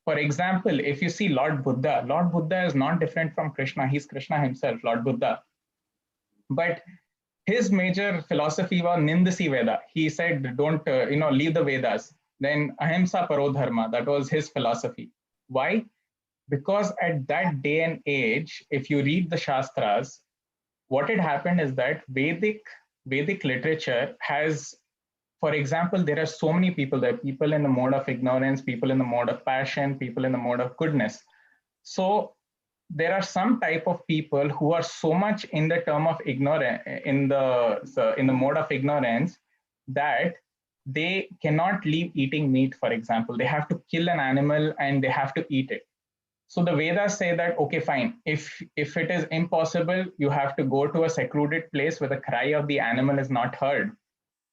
For example, if you see Lord Buddha is not different from Krishna. He's Krishna himself, Lord Buddha. But his major philosophy was Nindasi Veda. He said, don't, leave the Vedas. Then Ahimsa Paro Dharma, that was his philosophy. Why? Because at that day and age, if you read the Shastras, what had happened is that Vedic literature has, for example, there are so many people. There are people in the mode of ignorance, people in the mode of passion, people in the mode of goodness. So there are some type of people who are so much in the term of ignorance, in the mode of ignorance, that they cannot leave eating meat, for example. They have to kill an animal and they have to eat it. So the Vedas say that, okay, fine. If it is impossible, you have to go to a secluded place where the cry of the animal is not heard.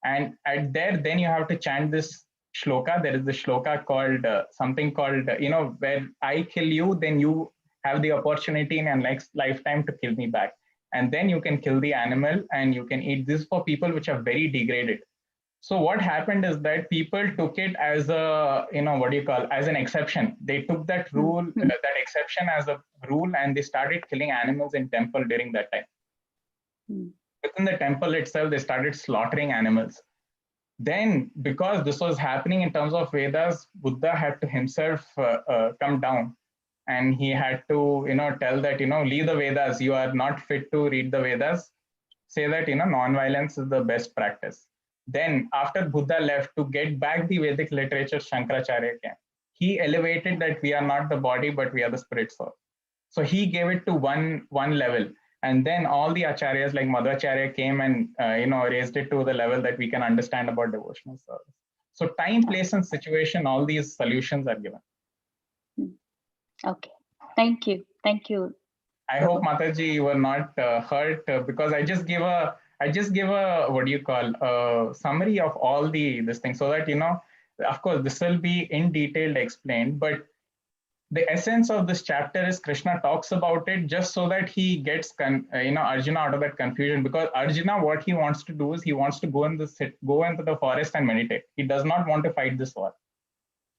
And at there, then you have to chant this shloka. There is the shloka called something called, where I kill you, then you have the opportunity in your next lifetime to kill me back. And then you can kill the animal and you can eat this for people which are very degraded. So what happened is that people took it as a, as an exception. They took that rule, that exception as a rule, and they started killing animals in temple during that time. Within the temple itself, they started slaughtering animals. Then, because this was happening in terms of Vedas, Buddha had to himself come down, and he had to, tell that, leave the Vedas. You are not fit to read the Vedas. Say that, non-violence is the best practice. Then, after Buddha left, to get back the Vedic literature, Shankaracharya came. He elevated that we are not the body, but we are the spirit soul. So he gave it to one level. And then all the acharyas like Madhvacharya came and raised it to the level that we can understand about devotional service. So time, place, and situation, all these solutions are given. Okay, thank you. I hope, Mataji, you were not hurt because I just give a summary of all this thing, so that of course this will be in detail explained, but the essence of this chapter is Krishna talks about it just so that he gets Arjuna out of that confusion, because Arjuna, what he wants to do is he wants to go into the forest and meditate. He does not want to fight this war.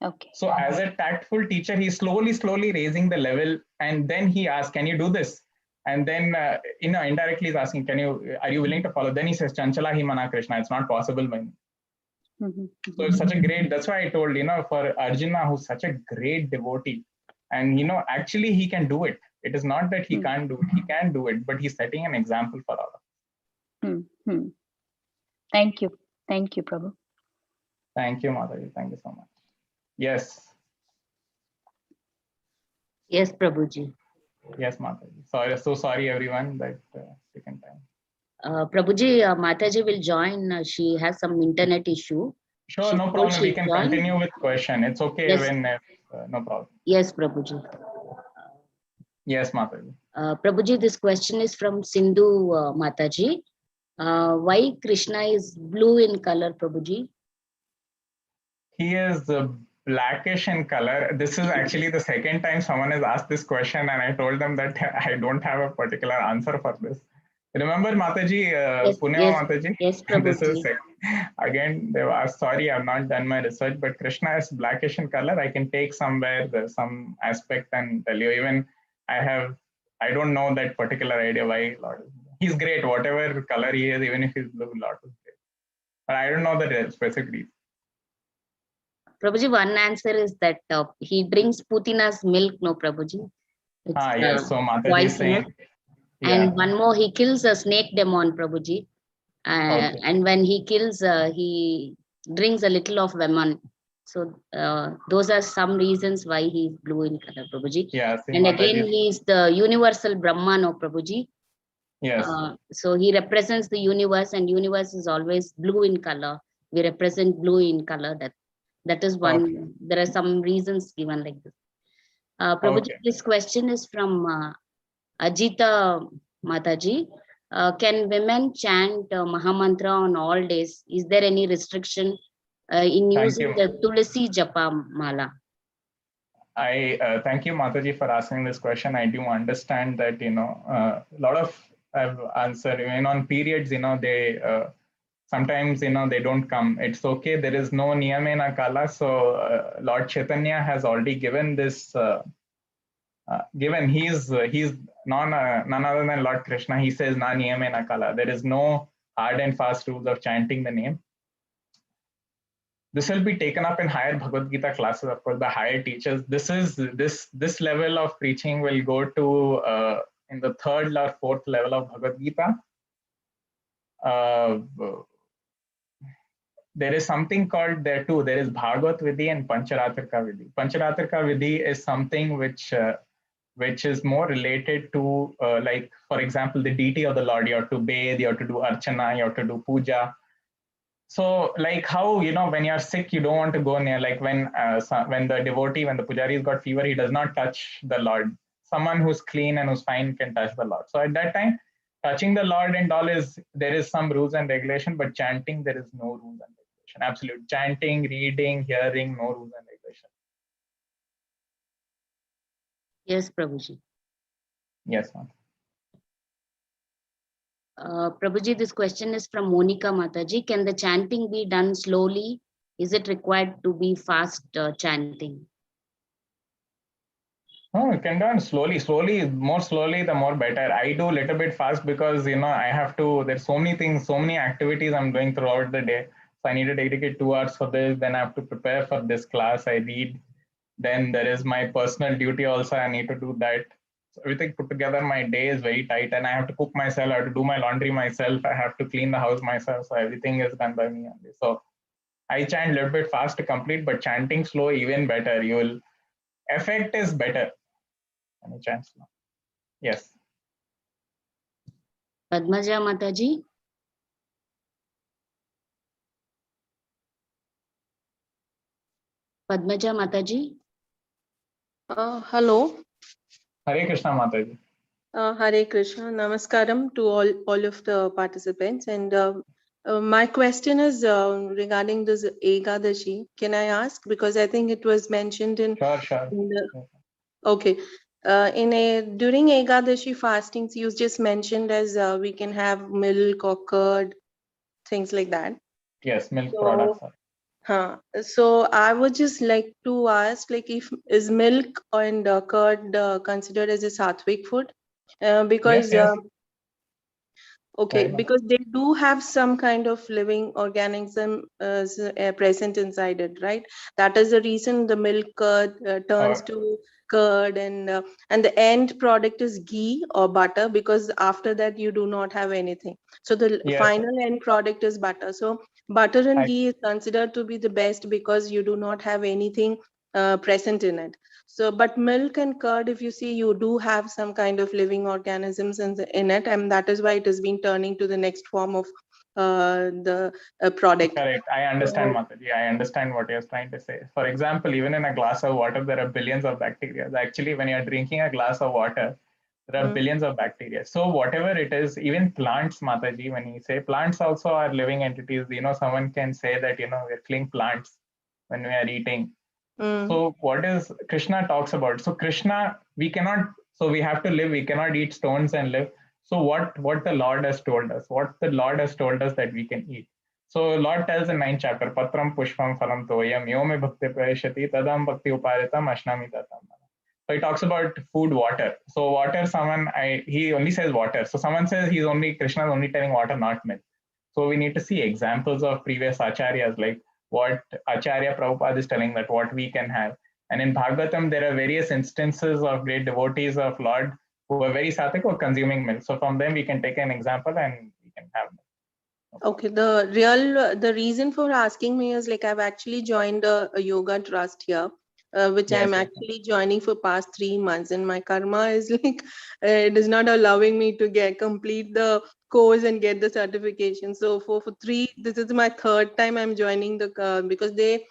Okay. So as a tactful teacher, he's slowly raising the level, and then he asks, can you do this? And then indirectly he's asking, are you willing to follow? Then he says, Chanchala hi mana Krishna, it's not possible by me. So it's such a great, that's why I told, for Arjuna, who's such a great devotee, and actually he can do it. It is not that he can't do it, he can do it, but he's setting an example for all of us. Thank you, Prabhu. Thank you, Madhavi. Thank you so much. Yes. Yes, Prabhuji. Yes, Mataji. Sorry everyone that taken time. Prabhuji, Mataji will join. She has some internet issue. Sure, no problem. We can continue with question. It's okay. Yes. When no problem. Yes, Prabhuji. Yes, Mataji. Prabhuji, this question is from Sindhu Mataji. Why Krishna is blue in color, Prabhuji? He is blackish in color. This is actually the second time someone has asked this question, and I told them that I don't have a particular answer for this. Remember, Mataji, Punema Mataji? Yes, Prabhuji. This is again, they were asked, sorry, I've not done my research, but Krishna is blackish in color. I can take somewhere some aspect and tell you. Even I don't know that particular idea why Lord is blue. He's great, whatever color he is, even if he's blue, Lord is great. But I don't know the specific reason. Prabhuji, one answer is that he drinks Putina's milk, no, Prabhuji. Yes, so Mataji is saying. Yeah. And one more, he kills a snake demon, Prabhuji. Okay. And when he kills, he drinks a little of Veman. So those are some reasons why he's blue in color, Prabhuji. Yes. And again, he's the universal Brahman, no, Prabhuji. Yes. So he represents the universe, and universe is always blue in color. We represent blue in color. That is one. Okay. There are some reasons given like this. Prabhuji, this question is from Ajita Mataji. Can women chant Mahamantra on all days? Is there any restriction in using the Tulasi Japa Mala? I thank you, Mataji, for asking this question. I do understand that, a lot of I've answered, on periods, they sometimes, they don't come. It's okay. There is no Niyamena Kala. So Lord Chaitanya has already given this, he's none other than Lord Krishna. He says, Na Niyamena Kala. There is no hard and fast rules of chanting the name. This will be taken up in higher Bhagavad Gita classes, of course, by higher teachers. This level of preaching will go to in the third or fourth level of Bhagavad Gita. There is something called there too. There is Bhagavat Vidhi and Pancharatrika Vidhi. Pancharatrika Vidhi is something which which is more related to, like, for example, the deity of the Lord. You have to bathe, you have to do archana, you have to do puja. So, like how, when you're sick, you don't want to go near, like when the devotee, when the pujari's got fever, he does not touch the Lord. Someone who's clean and who's fine can touch the Lord. So at that time, touching the Lord and all there is some rules and regulation, but chanting, there is no rules and regulation. Absolute chanting, reading, hearing, no rules and regulation. Yes, Prabhuji. Yes, ma'am. Prabhuji, this question is from Monica Mataji. Can the chanting be done slowly? Is it required to be fast chanting? No, you can do it slowly, more slowly, the more better. I do a little bit fast because, I have to, there's so many things, so many activities I'm doing throughout the day. So I need to dedicate 2 hours for this. Then I have to prepare for this class. I read. Then there is my personal duty also. I need to do that. So everything put together, my day is very tight, and I have to cook myself. I have to do my laundry myself. I have to clean the house myself. So everything is done by me only. So I chant a little bit fast to complete, but chanting slow, even better. Effect is better. Any chance? Yes. Padmaja Mataji. Padmaja Mataji. Hello. Hare Krishna Mataji. Hare Krishna. Namaskaram to all of the participants. And my question is regarding this Ekadashi. Can I ask? Because I think it was mentioned in. Sure. Okay. During Ekadashi fastings, you just mentioned as we can have milk or curd, things like that. Yes, milk products. So I would just like to ask, like, is milk and curd considered as a sattvic food? Because Yes. okay, Right. because they do have some kind of living organism present inside it, right? That is the reason the milk curd turns to curd, and the end product is ghee or butter, because after that you do not have anything. So the final end product is butter. So butter and ghee is considered to be the best because you do not have anything present in it. So, but milk and curd, if you see, you do have some kind of living organisms in it, and that is why it has been turning to the next form of the product. Correct. I understand, Mataji. I understand what you're trying to say. For example, even in a glass of water, there are billions of bacteria. Actually, when you're drinking a glass of water, there are billions of bacteria. So whatever it is, even plants, Mataji, when you say plants also are living entities, someone can say that, we're killing plants when we are eating. So what is Krishna talks about? So Krishna, we have to live, we cannot eat stones and live. So what the Lord has told us, that we can eat. So Lord tells in 9th chapter, Patram Pushpam Phalam Toyam Yome Bhakti Prayashati Tadam Bhakti Uparitam Ashnami Tatam. So he talks about food, water. So water, he only says water. So someone says Krishna is only telling water, not milk. So we need to see examples of previous acharyas, like what Acharya Prabhupada is telling, that what we can have. And in Bhagavatam, there are various instances of great devotees of Lord who are very sattvic or consuming milk. So from them, we can take an example and we can have milk. Okay, the reason for asking me is, like, I've actually joined a yoga trust here, which I'm actually joining for past 3 months, and my karma is like it is not allowing me to complete the course and get the certification. So for this is my 3rd time I'm joining the because they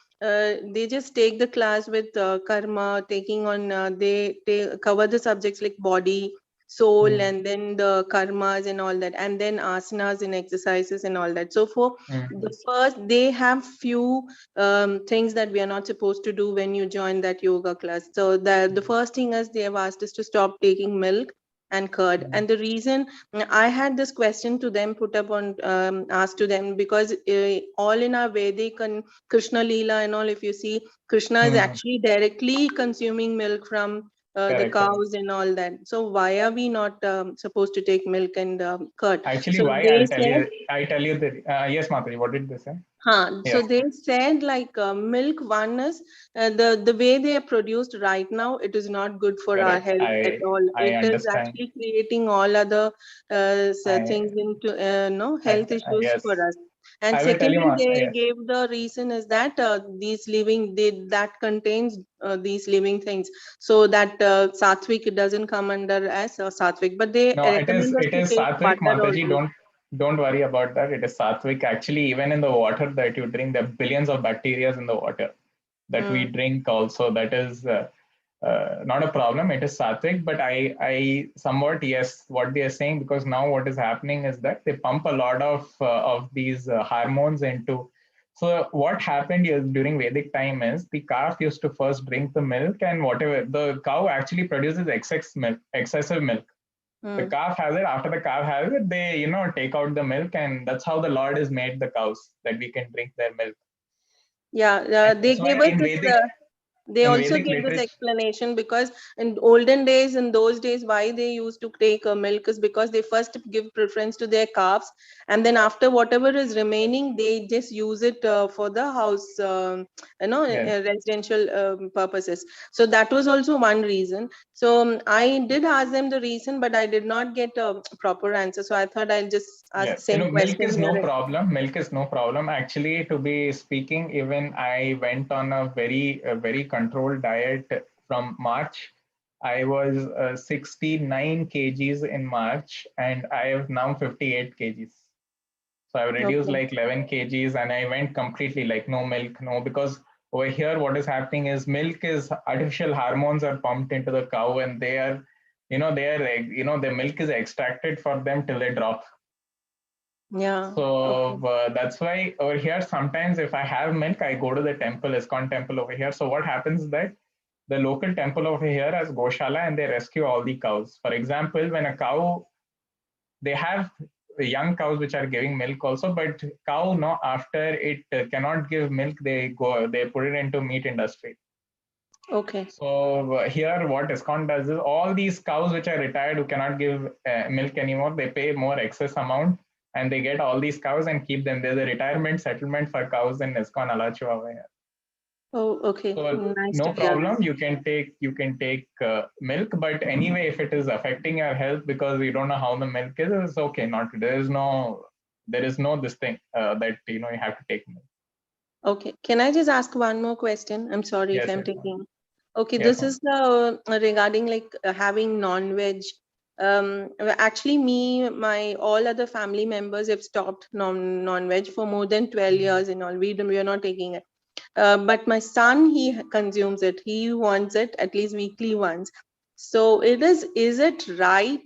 just take the class with karma, taking on they cover the subjects like body, soul, and then the karmas and all that, and then asanas and exercises and all that. So for the first, they have few things that we are not supposed to do when you join that yoga class. So the first thing is they have asked us to stop taking milk and curd. And the reason I had this question to them put up on asked to them, because all in our Vedic and Krishna Leela and all, if you see, Krishna is actually directly consuming milk from the cows and all that. So why are we not supposed to take milk and curd? Actually, so why? I tell you that. Yes, Mataji, what did they say? So they said, like, milk, one is the way they are produced right now, it is not good for our health at all. It is actually creating all other things into health issues for us. And I will tell you, secondly, Master, they yes. gave the reason is that that contains these living things, so that sattvic doesn't come under as sattvic, but they No, recommend us it to is take Sattvic, butter Mataji. also. Don't worry about that. It is Sattvic. Actually, even in the water that you drink, there are billions of bacteria in the water that we drink also. That is not a problem. It is Sattvic, but I somewhat, yes, what they are saying, because now what is happening is that they pump a lot of these hormones into. So what happened is during Vedic time is the calf used to first drink the milk, and whatever the cow actually produces excessive milk. The calf has it. After the calf has it, they take out the milk, and that's how the Lord has made the cows, that we can drink their milk. Yeah, And they that's why gave us this. They in also Vedic gave this literature, explanation because in olden days, in those days, why they used to take milk is because they first give preference to their calves, and then after whatever is remaining, they just use it for the house, yes. residential purposes. So that was also one reason. So I did ask them the reason, but I did not get a proper answer. So I thought I'll just ask Yeah, the same milk question is no here. problem. Milk is no problem. Actually, to be speaking, even I went on a very controlled diet from March. I was 69 kgs in March, and I have now 58 kgs. So I've reduced Okay. like 11 kgs, and I went completely like no milk, no, because over here what is happening is milk is artificial hormones are pumped into the cow, and they are, the milk is extracted for them till they drop. Yeah. So Okay. that's why over here, sometimes if I have milk, I go to the temple, ISKCON temple over here. So what happens is that the local temple over here has Goshala, and they rescue all the cows. For example, when a cow, they have young cows which are giving milk also, but cow, no, after it cannot give milk, they put it into meat industry. Okay. So here, what ISKCON does is all these cows which are retired who cannot give milk anymore, they pay more excess amount, and they get all these cows and keep them. There's a retirement settlement for cows in ISKCON Alachua over here. Oh, okay. So Nice to no hear problem. this. You can take milk, but anyway, if it is affecting your health because you don't know how the milk is, it's okay. Not there is no this thing that you have to take milk. Okay. Can I just ask one more question? I'm sorry if Yes, I'm yes, ma'am. taking. Okay, Yes, this ma'am. is regarding like having non-veg. Actually, my all other family members have stopped non-veg for more than 12 years and all. We are not taking it. But my son, he consumes it. He wants it at least weekly once. So is it right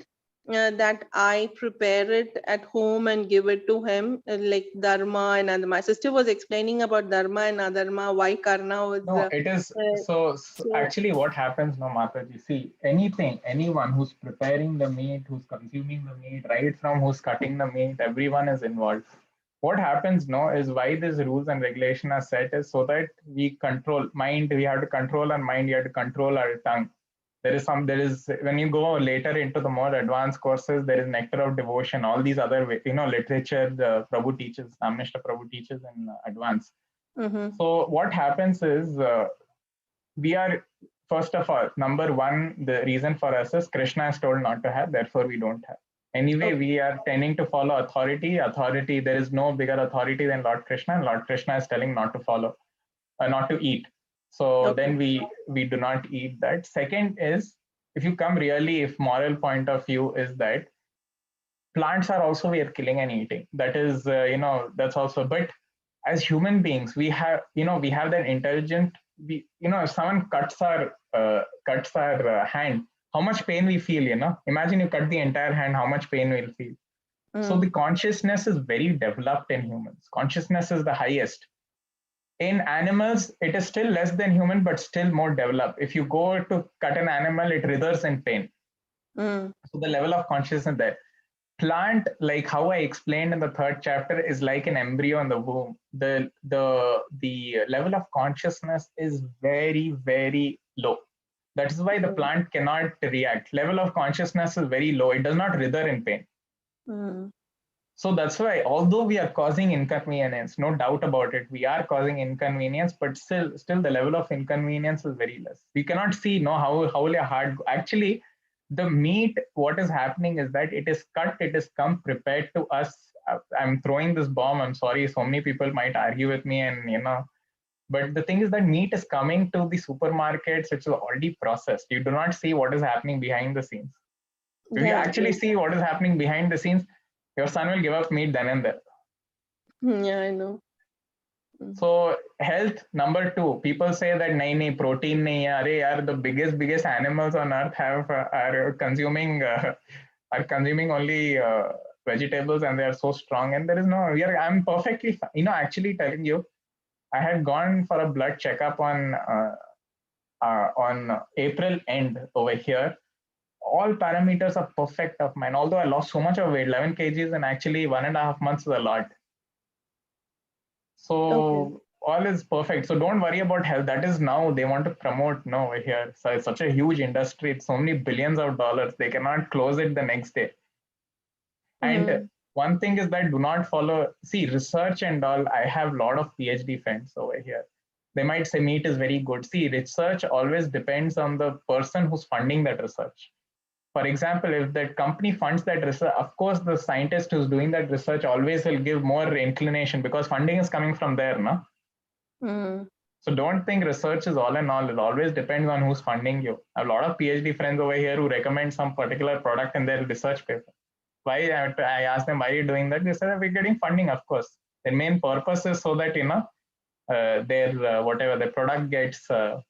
that I prepare it at home and give it to him, like dharma and adharma? My sister was explaining about dharma and adharma, why karna was. No, it is so So actually what happens now, Mataji. See, anyone who's preparing the meat, who's consuming the meat, right from who's cutting the meat, everyone is involved. What happens now is why these rules and regulation are set is so that we control mind, we have to control our mind, we have to control our tongue. There is when you go later into the more advanced courses, there is nectar of devotion, all these other literature the Prabhu teaches, Amnishta Prabhu teaches in advance. mhm. So what happens is we are, first of all, number one, the reason for us is Krishna is told not to have, therefore we don't have. Anyway, Okay. we are tending to follow authority. There is no bigger authority than Lord Krishna, and Lord Krishna is telling not to follow, not to eat. So Okay. then we do not eat that. Second is, if you come really, if moral point of view is that plants are also we are killing and eating, that is that's also. But as human beings, we have that intelligent, if someone cuts our hand, how much pain we feel. Imagine you cut the entire hand, how much pain we'll feel. So Mm, the consciousness is very developed in humans. Consciousness is the highest. In animals, it is still less than human, but still more developed. If you go to cut an animal, it writhers in pain. mm, So the level of consciousness there. Plant, like how I explained in the third chapter, is like an embryo in the womb. The level of consciousness is very low. That is why the mm, plant cannot react. Level of consciousness is very low. It does not writher in pain. mm, So that's why, although we are causing inconvenience, no doubt about it, we are causing inconvenience, but still the level of inconvenience is very less. We cannot see how hard. Actually, the meat, what is happening is that it is cut, it is come prepared to us I'm throwing this bomb. I'm sorry, so many people might argue with me, and but the thing is that meat is coming to the supermarkets, which is already processed. You do not see what is happening behind the scenes. If you Yeah, actually see what is happening behind the scenes, your son will give up meat then and there. yeah, I know. So health, number 2. People say that nahi, protein nahi hai. Arey yaar, the biggest animals on earth are consuming only vegetables, and they are so strong. And there is no. I'm perfectly. Actually telling you, I had gone for a blood checkup on April end over here. All parameters are perfect of mine. Although I lost so much of weight, 11 kgs, and actually 1.5 months is a lot. So all is perfect. So don't worry about health. That is now they want to promote over here. So it's such a huge industry. It's so many billions of dollars. They cannot close it the next day. And one thing is that do not follow. See, research and all. I have a lot of PhD friends over here. They might say meat is very good. See, research always depends on the person who's funding that research. For example, if that company funds that research, of course, the scientist who's doing that research always will give more inclination because funding is coming from there, no? So don't think research is all in all. It always depends on who's funding you. I have a lot of PhD friends over here who recommend some particular product in their research paper. Why? I asked them, why are you doing that? They said, we're getting funding, of course. Their main purpose is so that, whatever the product gets. So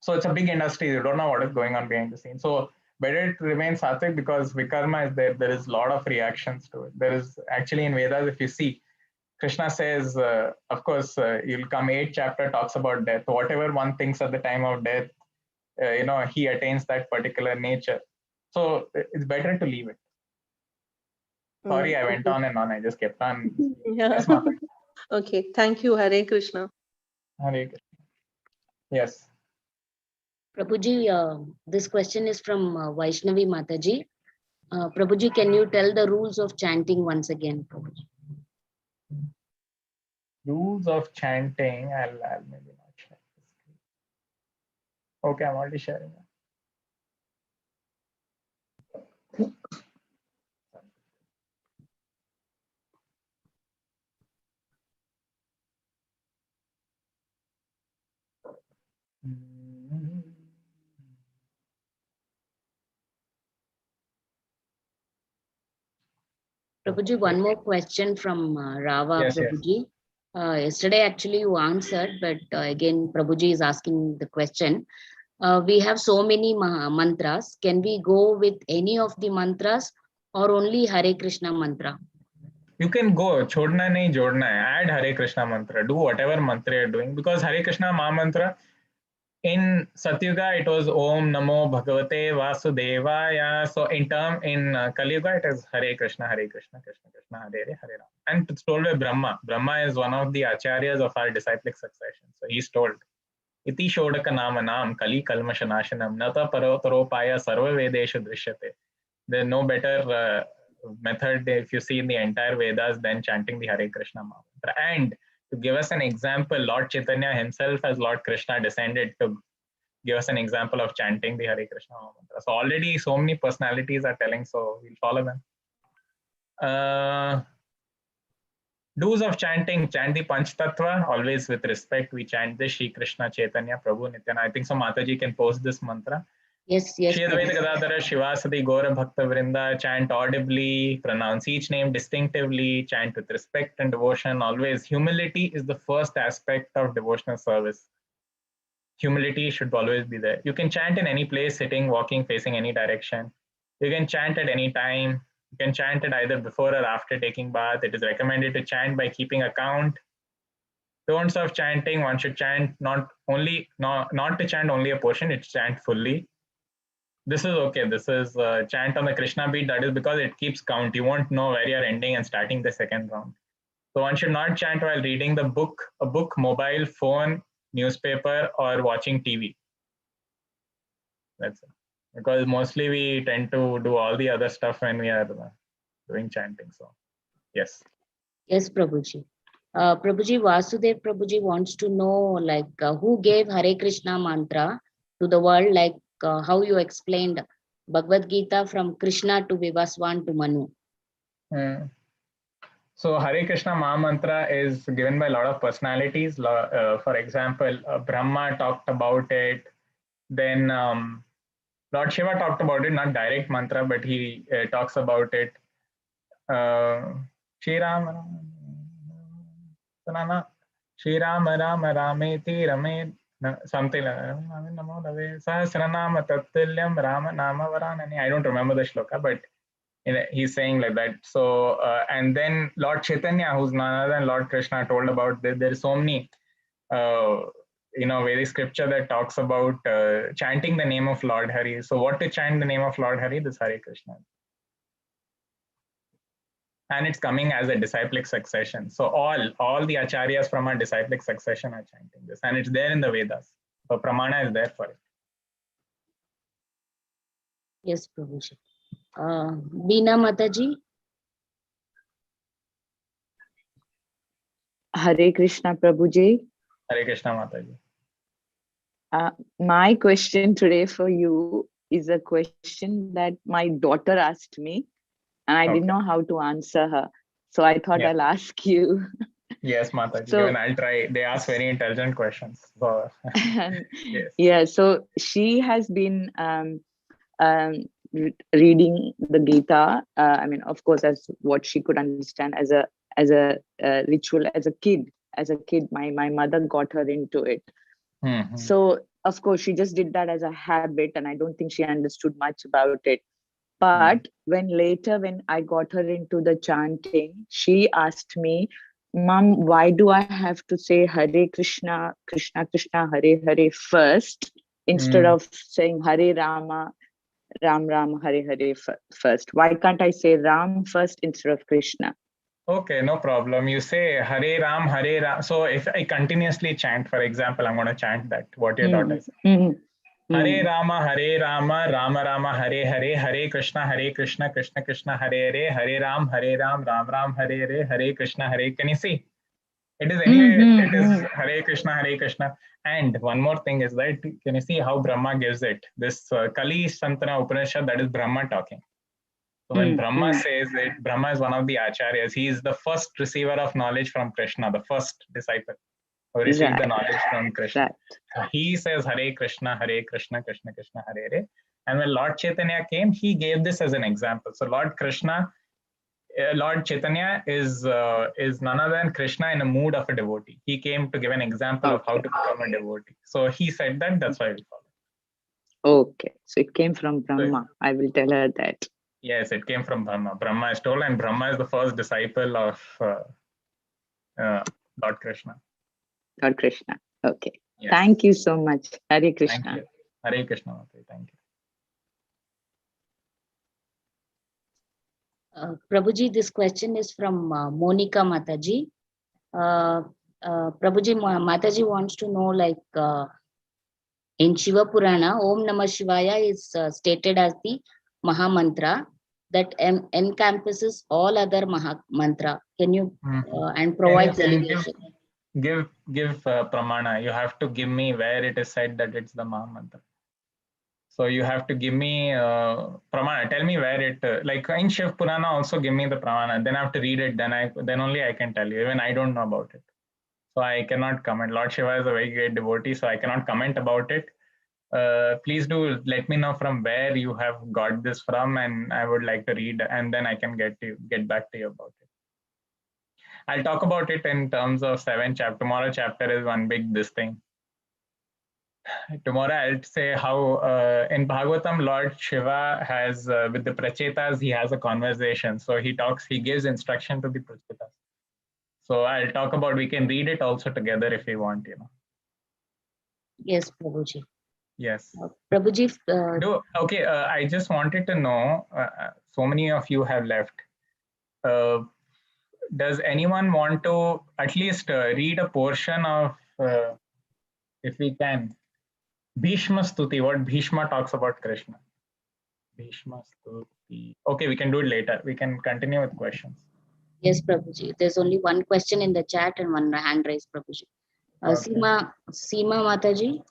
it's a big industry. You don't know what is going on behind the scenes. So better to remain sattvic because vikarma is there. There is a lot of reactions to it. There is actually in Vedas, if you see, Krishna says, of course, you'll come 8th chapter talks about death. Whatever one thinks at the time of death, he attains that particular nature. So it's better to leave it. Sorry, I went on and on. I just kept on. Yeah. Okay. Thank you. Hare Krishna. Hare Krishna. Yes. Prabhuji, this question is from Vaishnavi Mataji. Prabhuji, can you tell the rules of chanting once again, Prabhuji? Rules of chanting. I'll maybe not share the screen. Okay, I'm already sharing. Prabhuji, one more question from Rava, Yes, Prabhuji. Yesterday, actually, you answered, but again, Prabhuji is asking the question. We have so many mantras. Can we go with any of the mantras or only Hare Krishna mantra? You can go, chodna nahi jodna hai. Add Hare Krishna mantra. Do whatever mantra you're doing because Hare Krishna Maha Mantra, in Satyuga, it was Om Namo Bhagavate Vasudevaya. So in Kali Yuga, it is Hare Krishna, Krishna Krishna, Hare Hare, Hare Ram. And it's told by Brahma. Brahma is one of the acharyas of our disciplic succession. So he's told, Iti Shodaka Namanam Kali Kalmashanashanam Nata Parotaropaya Sarva Vedesha Drishyate. There's no better method if you see in the entire Vedas than chanting the Hare Krishna mantra. And to give us an example, Lord Chaitanya himself as Lord Krishna descended to give us an example of chanting the Hare Krishna mantra. So already so many personalities are telling, so we'll follow them. Do's of chanting, chant the Panch Tattva, always with respect. We chant this Shri Krishna Chaitanya Prabhu Nityananda. I think so Mataji can post this mantra. Yes. Shri Advaita Gadadhara Shivasati Gaura Bhakta Vrinda, chant audibly, pronounce each name distinctively, chant with respect and devotion. Always humility is the first aspect of devotional service. Humility should always be there. You can chant in any place, sitting, walking, facing any direction. You can chant at any time. You can chant it either before or after taking bath. It is recommended to chant by keeping account. Don'ts of chanting, one should chant not to chant only a portion, it's chant fully. This is okay. This is chant on the Krishna beat. That is because it keeps count. You won't know where you're ending and starting the second round. So one should not chant while reading a book, mobile, phone, newspaper, or watching TV. That's it. Because mostly we tend to do all the other stuff when we are doing chanting. So, yes. Yes, Prabhuji. Prabhuji, Vasudev Prabhuji wants to know who gave Hare Krishna mantra to the world, how you explained Bhagavad Gita from Krishna to Vivaswan to Manu. So Hare Krishna Maha Mantra is given by a lot of personalities. For example, Brahma talked about it. Then Lord Shiva talked about it, not direct mantra, but he talks about it. Shri Ram, Shri Ram Ram Rameti Rame, something like that. Sahasranama Tattulyam Rama Nama Varanani. I don't remember the shloka, but he's saying like that. So and then Lord Chaitanya, who's none other than Lord Krishna, told about this. There's so many very scripture that talks about chanting the name of Lord Hari. So what to chant the name of Lord Hari? This Hare Krishna. And it's coming as a disciplic succession. So all the acharyas from our disciplic succession are chanting this, and it's there in the Vedas. So pramana is there for it. Yes, Prabhuji. Beena Mataji. Hare Krishna, Prabhuji. Hare Krishna Mataji. My question today for you is a question that my daughter asked me, and I didn't know how to answer her. So I thought I'll ask you. Yes, Mataji. So, even I'll try. They ask very intelligent questions. So, yes. Yeah, so she has been reading the Gita. I mean, of course, as what she could understand as a ritual as a kid. As a kid, my mother got her into it. Mm-hmm. So of course, she just did that as a habit, and I don't think she understood much about it. But when I got her into the chanting, she asked me, Mom, why do I have to say Hare Krishna, Krishna Krishna, Hare Hare first, instead of saying Hare Rama, Ram Ram, Hare Hare first? Why can't I say Ram first instead of Krishna? Okay, no problem. You say Hare Ram, Hare Ram. So if I continuously chant, for example, I'm going to chant that, what your daughter said. Hare Rama, Rama Rama, Hare Hare, Hare Krishna, Krishna Krishna, Hare Hare, Hare Ram, Ram Ram, Hare Hare, Hare Krishna, Hare. Can you see? It is anyway, it is Hare Krishna. And one more thing is that, can you see how Brahma gives it? This Kali Santana Upanishad, that is Brahma talking. So when Brahma says it, Brahma is one of the acharyas. He is the first receiver of knowledge from Krishna, the first disciple who received the knowledge from Krishna. So he says Hare Krishna, Krishna Krishna, Hare Hare. And when Lord Chaitanya came, he gave this as an example. So Lord Chaitanya is none other than Krishna in a mood of a devotee. He came to give an example of how to become a devotee. So he said that, that's why we follow. Okay, so it came from Brahma. So, I will tell her that. Yes, it came from Brahma. Brahma is told, and Brahma is the first disciple of Lord Krishna. Lord Krishna. Okay. Yes. Thank you so much. Hare Krishna. Thank you. Hare Krishna. Thank you. Prabhuji, this question is from Monica Mataji. Prabhuji, Mataji wants to know, like, in Shiva Purana, Om Namah Shivaya is stated as the Maha Mantra that encompasses all other Maha Mantra. Can you and provide elevation? Give pramana. You have to give me where it is said that it's the Maha Mantra. So you have to give me pramana. Tell me where it like in Shiv Purana also give me the pramana. Then I have to read it. Then only I can tell you. Even I don't know about it, so I cannot comment. Lord Shiva is a very great devotee, so I cannot comment about it. Please do let me know from where you have got this from, and I would like to read, and then I can get back to you about it. I'll talk about it in terms of 7 chapter. Tomorrow chapter is one big this thing. Tomorrow I'll say how in Bhagavatam Lord Shiva has with the Prachetas, he has a conversation. So he gives instruction to the Prachetas. So I'll talk about, we can read it also together if you want, Yes, Prabhuji. Yes. Prabhuji. Okay, I just wanted to know, so many of you have left. Does anyone want to at least read a portion of, if we can, Bhishma Stuti, what Bhishma talks about Krishna? Bhishma Stuti. Okay, we can do it later. We can continue with questions. Yes, Prabhuji. There's only one question in the chat and one hand raised, Prabhuji. Okay. Seema Mataji.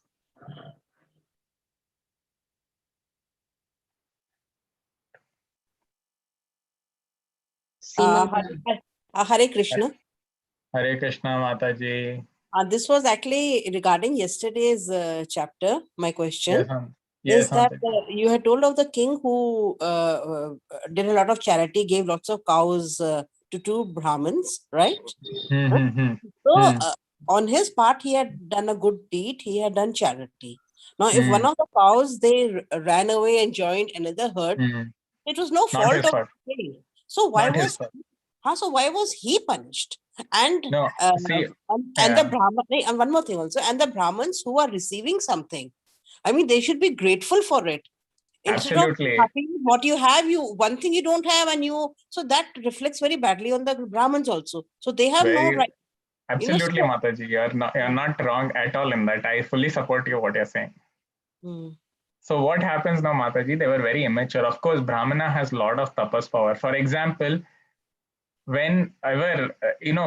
Hare Krishna. Hare Krishna, Mataji. This was actually regarding yesterday's chapter. My question Yes, ma'am. is Yes, that Mataji. you had told of the king who did a lot of charity, gave lots of cows to two Brahmins, right? So on his part, he had done a good deed. He had done charity. Now, if one of the cows they ran away and joined another herd, it was no Not fault his of fault. the king. So why Not his was fault. so why was he punished? And No, see, and the Brahman, and one more thing also, and the Brahmins who are receiving something, I mean, they should be grateful for it. Instead absolutely. of happy with what you have, one thing you don't have, and so that reflects very badly on the Brahmins also. So they have no Very, right. absolutely, Mataji. You're not wrong at all in that. I fully support you what you're saying. So what happens now, Mataji? They were very immature. Of course, Brahmana has a lot of tapas power. For example, whenever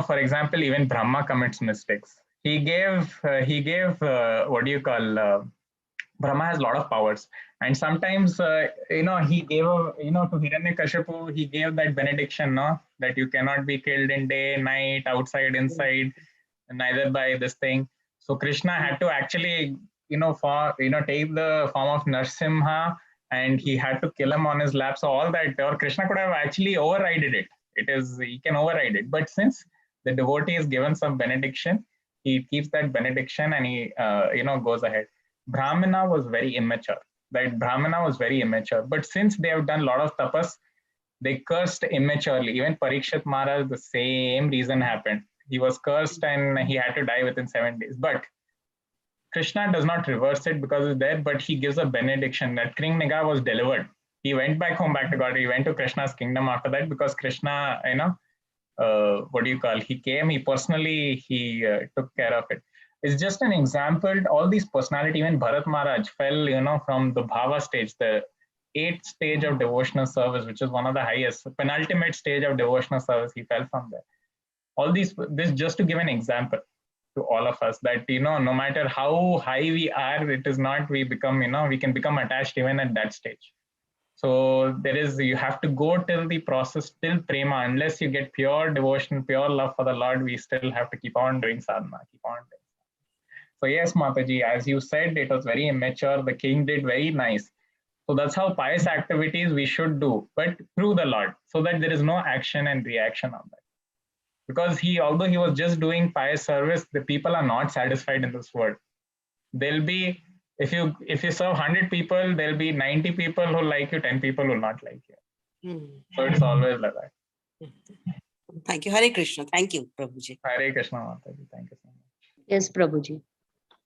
for example, even Brahma commits mistakes. He gave what do you call? Brahma has a lot of powers, and sometimes he gave to Hiranyakashipu, he gave that benediction, no, that you cannot be killed in day, night, outside, inside, neither by this thing. So Krishna had to actually take the form of Narsimha, and he had to kill him on his lap. So all that, or Krishna could have actually overrided it. He can override it, but since the devotee is given some benediction, he keeps that benediction and he goes ahead. Brahmana was very immature. But since they have done a lot of tapas, they cursed immaturely. Even Parikshit Maharaj, the same reason happened. He was cursed and he had to die within 7 days. But Krishna does not reverse it because it's there, but he gives a benediction that Kring-Niga was delivered. He went back home, back to God. He went to Krishna's kingdom after that because Krishna, he came, he personally, took care of it. It's just an example. All these personality, even Bharat Maharaj fell, from the Bhava stage, the 8th stage of devotional service, which is one of the highest, penultimate stage of devotional service. He fell from there. All this just to give an example to all of us that, no matter how high we are, it is not, we become, we can become attached even at that stage. So you have to go till the process, till prema. Unless you get pure devotion, pure love for the Lord, we still have to keep on doing sadhana, keep on doing. So yes, Mataji, as you said, it was very immature. The king did very nice. So that's how pious activities we should do, but through the Lord, so that there is no action and reaction on that. Because although he was just doing pious service, the people are not satisfied in this world. There'll be, if you serve 100 people, there'll be 90 people who like you, 10 people will not like you. So it's always like that. Thank you. Hare Krishna. Thank you, Prabhuji. Hare Krishna, Mataji. Thank you so much. Yes, Prabhuji.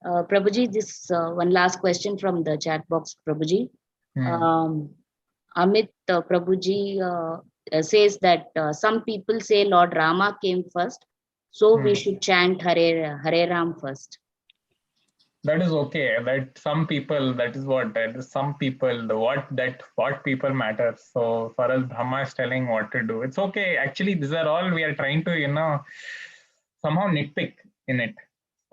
Prabhuji, this one last question from the chat box, Prabhuji. Amit Prabhuji says that some people say Lord Rama came first, so we should chant Hare Ram first. That is okay. That some people, some people, what people matter. So for us, Brahma is telling what to do. It's okay. Actually, these are all we are trying to, somehow nitpick in it.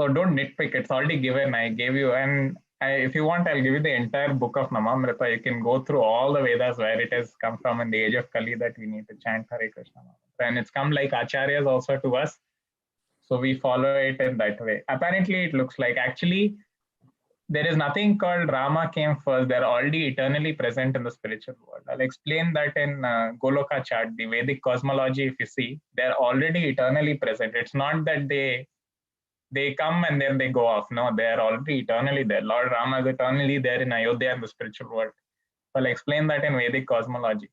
So don't nitpick. It's already given. I gave you, and if you want, I'll give you the entire book of Namamrita. You can go through all the Vedas where it has come from in the age of Kali that we need to chant Hare Krishna. And it's come like Acharyas also to us. So we follow it in that way. Apparently, it looks like actually there is nothing called Rama came first. They're already eternally present in the spiritual world. I'll explain that in Goloka chart, the Vedic cosmology. If you see, they're already eternally present. It's not that they come and then they go off. No, they are already eternally there. Lord Rama is eternally there in Ayodhya in the spiritual world. I'll explain that in Vedic cosmology.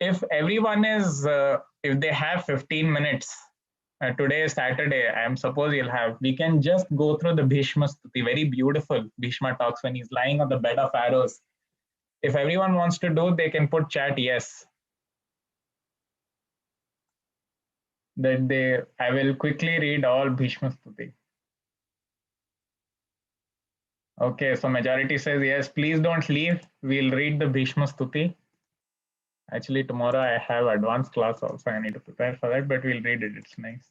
If everyone is, if they have 15 minutes, today is Saturday, we can just go through the Bhishma Stuti, very beautiful Bhishma talks when he's lying on the bed of arrows. If everyone wants to do, they can put chat yes. I will quickly read all Bhishma Stuti. Okay, so majority says yes, please don't leave. We'll read the Bhishma Stuti. Actually, tomorrow I have advanced class also. I need to prepare for that, but we'll read it. It's nice.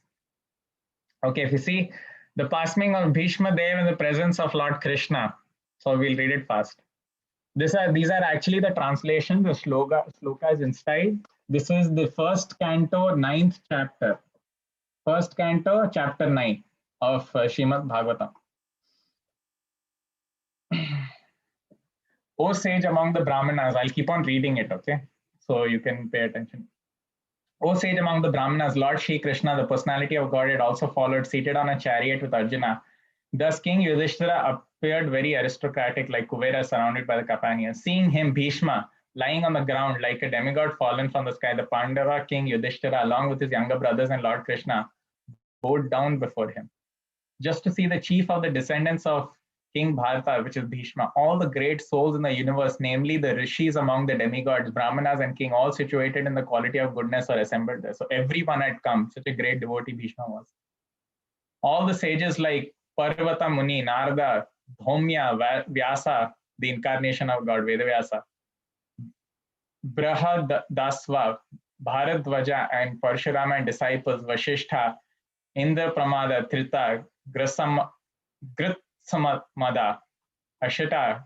Okay, if you see the passing of Bhishma Dev in the presence of Lord Krishna. So we'll read it fast. These are actually the translations, the slokas inside. This is the first canto, 9th chapter. First canto, chapter 9 of Srimad Bhagavatam. O sage among the Brahmanas, I'll keep on reading it, okay? So you can pay attention. O sage among the Brahmanas, Lord Shri Krishna, the personality of Godhead, also followed, seated on a chariot with Arjuna. Thus King Yudhishthira appeared very aristocratic, like Kuvera surrounded by the companions. Seeing him, Bhishma, lying on the ground like a demigod fallen from the sky, the Pandava King Yudhishthira, along with his younger brothers and Lord Krishna, bowed down before him. Just to see the chief of the descendants of King Bharata, which is Bhishma, all the great souls in the universe, namely the rishis among the demigods, Brahmanas and king, all situated in the quality of goodness, are assembled there. So everyone had come. Such a great devotee Bhishma was. All the sages like Parvata Muni, Narada, Dhaumya, Vyasa, the incarnation of God, Vedavyasa, Brahadasva, Bharadvaja, and Parshurama and disciples, Vashishtha, Indra Pramada, Trita, Gritsamada, Ashita,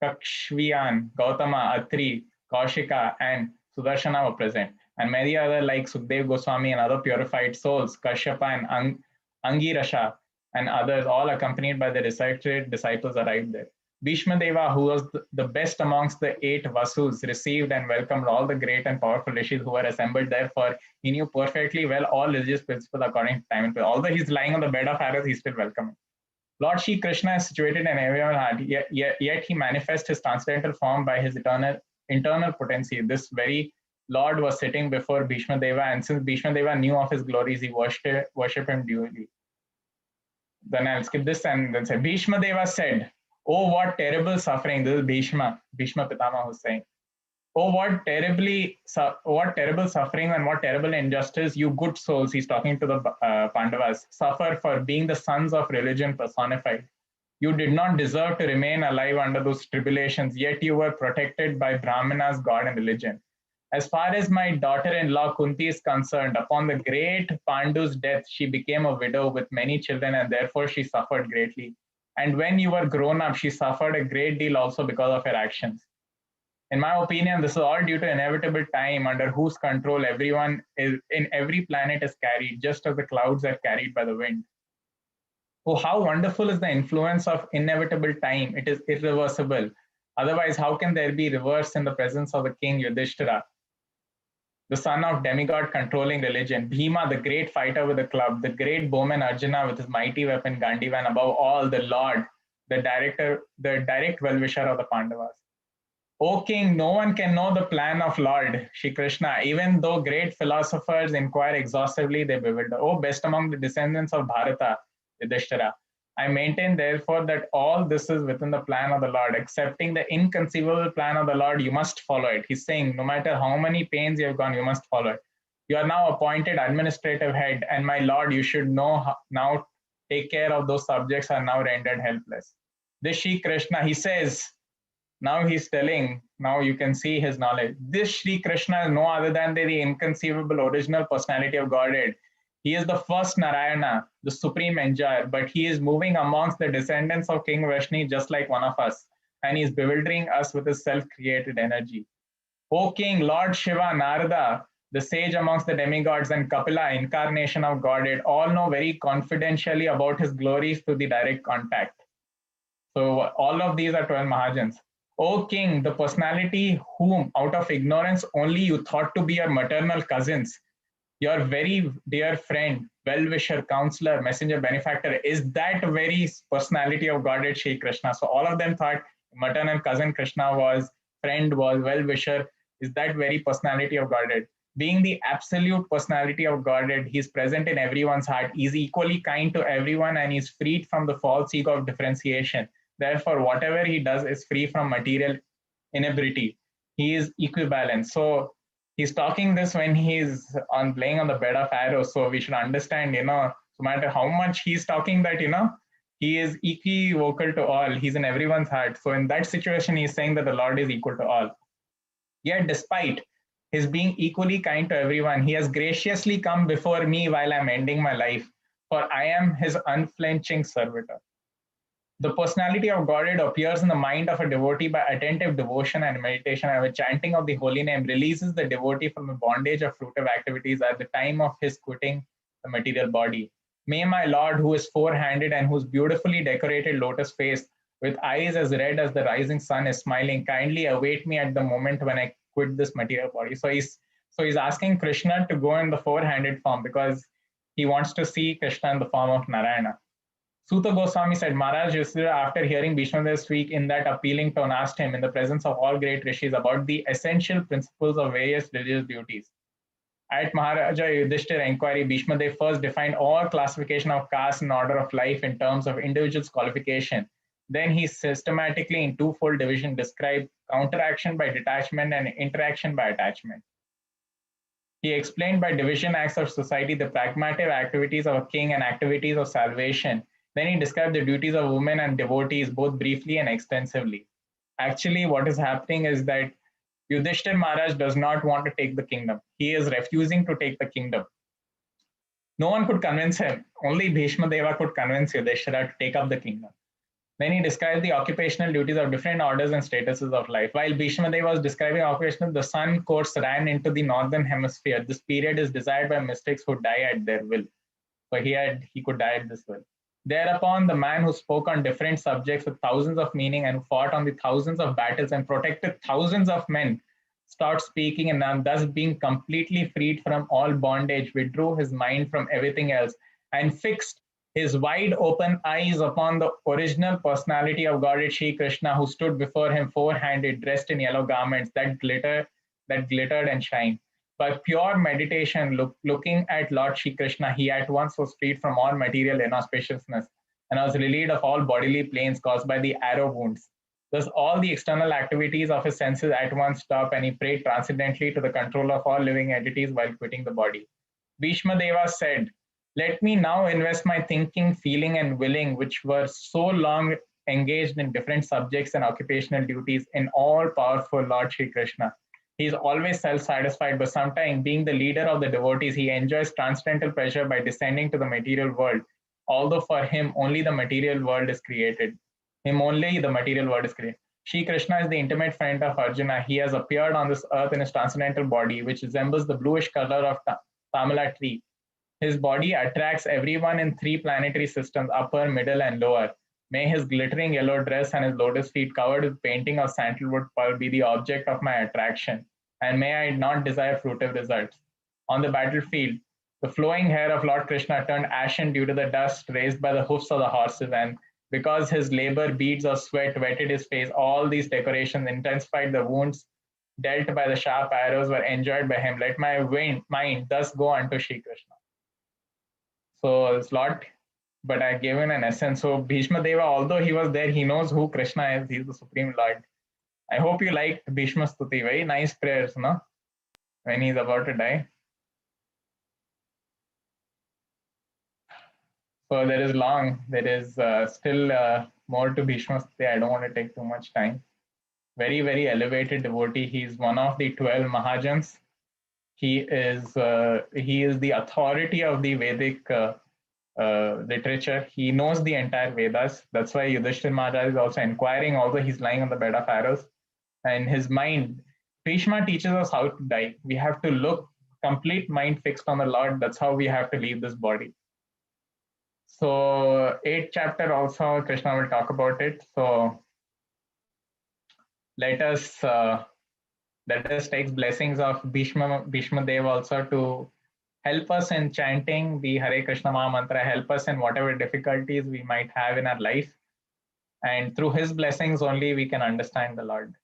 Kakshviyan, Gautama, Atri, Kaushika, and Sudarshana were present. And many other like Sukdev Goswami and other purified souls, Kashyapa and Angirasha, and others, all accompanied by the recited disciples, arrived there. Bhishma Deva, who was the best amongst the 8 Vasus, received and welcomed all the great and powerful rishis who were assembled there, for he knew perfectly well all religious principles according to time and place. Although he's lying on the bed of arrows, he's still welcoming. Lord Shri Krishna is situated in everyone's heart, yet he manifests his transcendental form by his internal potency. This very Lord was sitting before Bhishma Deva, and since Bhishma Deva knew of his glories, he worshipped him duly. Then I'll skip this and then say, Bhishma Deva said, "Oh, what terrible suffering." This is Bhishma Pitama was saying. "Oh, what terrible suffering and what terrible injustice you good souls," he's talking to the Pandavas, "suffer for being the sons of religion personified. You did not deserve to remain alive under those tribulations, yet you were protected by Brahmanas, God and religion. As far as my daughter-in-law Kunti is concerned, upon the great Pandu's death, she became a widow with many children, and therefore she suffered greatly. And when you were grown up, she suffered a great deal also because of her actions. In my opinion, this is all due to inevitable time, under whose control everyone is in every planet is carried, just as the clouds are carried by the wind. Oh, how wonderful is the influence of inevitable time. It is irreversible. Otherwise, how can there be reverse in the presence of the king Yudhishthira, the son of demigod controlling religion, Bhima, the great fighter with the club, the great bowman Arjuna with his mighty weapon Gandiva, and above all, the Lord, the direct well-wisher of the Pandavas. O king, no one can know the plan of Lord Shri Krishna, even though great philosophers inquire exhaustively, they bewilder. O best among the descendants of Bharata, Yudhishthira, I maintain therefore that all this is within the plan of the Lord. Accepting the inconceivable plan of the Lord, you must follow it. He's saying, no matter how many pains you have gone, you must follow it. You are now appointed administrative head, and my Lord, you should know how, now take care of those subjects are now rendered helpless. This Shri Krishna, he says, now he's telling, now you can see his knowledge. This Shri Krishna is no other than the inconceivable original personality of Godhead. He is the first Narayana, the supreme enjoyer, but he is moving amongst the descendants of King Vrishni just like one of us, and he is bewildering us with his self-created energy. O King, Lord Shiva, Narada, the sage amongst the demigods, and Kapila, incarnation of Godhead, all know very confidentially about his glories through the direct contact. So all of these are 12 Mahajans. O King, the personality whom out of ignorance only you thought to be your maternal cousins, your very dear friend, well-wisher, counselor, messenger, benefactor, is that very personality of Godhead, Shri Krishna. So all of them thought maternal cousin Krishna was, friend was, well-wisher, is that very personality of Godhead. Being the absolute personality of Godhead, he is present in everyone's heart. He is equally kind to everyone, and he is freed from the false ego of differentiation. Therefore, whatever he does is free from material inebriety. He is equivalent. So he's talking this when he's laying on the bed of arrows. So we should understand, no matter how much he's talking that, he is equivocal to all. He's in everyone's heart. So in that situation, he's saying that the Lord is equal to all. Yet despite his being equally kind to everyone, he has graciously come before me while I'm ending my life, for I am his unflinching servitor. The personality of Godhead appears in the mind of a devotee by attentive devotion and meditation, and the chanting of the holy name releases the devotee from the bondage of fruitive activities at the time of his quitting the material body. May my Lord, who is four-handed and whose beautifully decorated lotus face with eyes as red as the rising sun is smiling, kindly await me at the moment when I quit this material body. So he's asking Krishna to go in the four-handed form because he wants to see Krishna in the form of Narayana. Suta Goswami said, Maharaj Yudhishthira, after hearing Bhishmadev speak in that appealing tone, asked him in the presence of all great rishis about the essential principles of various religious duties. At Maharaja Yudhishthira inquiry, Bhishmadev first defined all classification of caste and order of life in terms of individual's qualification. Then he systematically, in twofold division, described counteraction by detachment and interaction by attachment. He explained by division acts of society the pragmatic activities of a king and activities of salvation. Then he described the duties of women and devotees both briefly and extensively. Actually, what is happening is that Yudhishthira Maharaj does not want to take the kingdom. He is refusing to take the kingdom. No one could convince him. Only Bhishma Deva could convince Yudhishthira to take up the kingdom. Then he described the occupational duties of different orders and statuses of life. While Bhishma Deva was describing occupational, the sun course ran into the northern hemisphere. This period is desired by mystics who die at their will. So he could die at this will. Thereupon, the man who spoke on different subjects with thousands of meaning and who fought on the thousands of battles and protected thousands of men stopped speaking, and thus being completely freed from all bondage, withdrew his mind from everything else and fixed his wide open eyes upon the original personality of Godhead Shri Krishna, who stood before him four-handed, dressed in yellow garments that glittered and shined. By pure meditation, looking at Lord Shri Krishna, he at once was freed from all material inauspiciousness and was relieved of all bodily pains caused by the arrow wounds. Thus, all the external activities of his senses at once stopped, and he prayed transcendently to the control of all living entities while quitting the body. Bhishma Deva said, "Let me now invest my thinking, feeling, and willing, which were so long engaged in different subjects and occupational duties, in all-powerful Lord Shri Krishna. He is always self-satisfied, but sometimes, being the leader of the devotees, he enjoys transcendental pleasure by descending to the material world. Although for him, only the material world is created. Shri Krishna is the intimate friend of Arjuna. He has appeared on this earth in his transcendental body, which resembles the bluish color of Tamala tree. His body attracts everyone in three planetary systems, upper, middle, and lower. May his glittering yellow dress and his lotus feet covered with painting of sandalwood pearl be the object of my attraction, and may I not desire fruitive results. On the battlefield, the flowing hair of Lord Krishna turned ashen due to the dust raised by the hoofs of the horses, and because his labor beads of sweat wetted his face, all these decorations intensified the wounds dealt by the sharp arrows were enjoyed by him. Let my mind thus go unto Shri Krishna." So it's a lot, but I gave him an essence. So Bhishma Deva, although he was there, he knows who Krishna is. He's the Supreme Lord. I hope you liked Bhishma Stuti. Very nice prayers, no? When he's about to die. So there is still more to Bhishma Stuti. I don't want to take too much time. Very, very elevated devotee. He's one of the 12 Mahajans. He is the authority of the Vedic literature. He knows the entire Vedas. That's why Yudhishthira Maharaj is also inquiring, although he's lying on the bed of arrows. And his mind, Bhishma teaches us how to die. We have to look, complete mind fixed on the Lord. That's how we have to leave this body. So 8th chapter also, Krishna will talk about it. So let us take blessings of Bhishma Dev also to help us in chanting the Hare Krishna Maha Mantra, help us in whatever difficulties we might have in our life. And through his blessings only we can understand the Lord.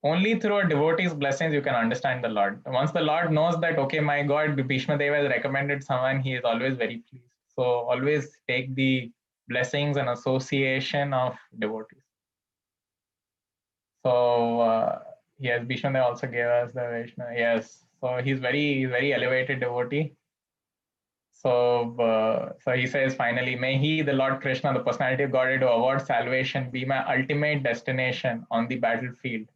Only through a devotee's blessings you can understand the Lord. Once the Lord knows that, okay, my God, Bhishma Deva has recommended someone, he is always very pleased. So always take the blessings and association of devotees. So yes, Bhishma Deva also gave us the Vaishnava. Yes, so he's very elevated devotee. So he says finally, may he, the Lord Krishna, the personality of Godhead, who awards salvation, be my ultimate destination on the battlefield.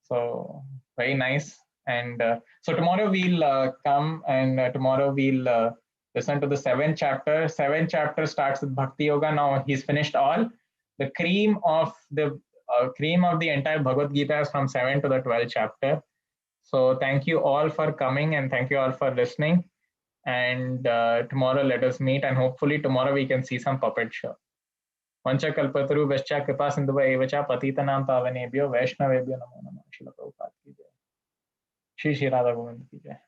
So very nice. And so tomorrow we'll come and tomorrow we'll listen to the 7th chapter. 7th chapter starts with Bhakti Yoga. Now he's finished all. The cream of the entire Bhagavad Gita is from 7th to the 12th chapter. So thank you all for coming and thank you all for listening. And tomorrow let us meet, and hopefully tomorrow we can see some puppet show. Vancha kalpataru vascha kripa sindhuva evacha patitanam pavanebhyo vaishnavebhyo namo namah. Srila Prabhupada ki jai. Shri Shri Radha Govind ki jai.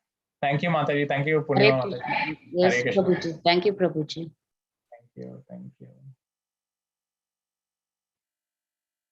Thank you, Mataji. Thank you, Purnima Mataji. Yes, Hare Krishna. Prabhuji. Thank you, Prabhuji. Thank you. Thank you.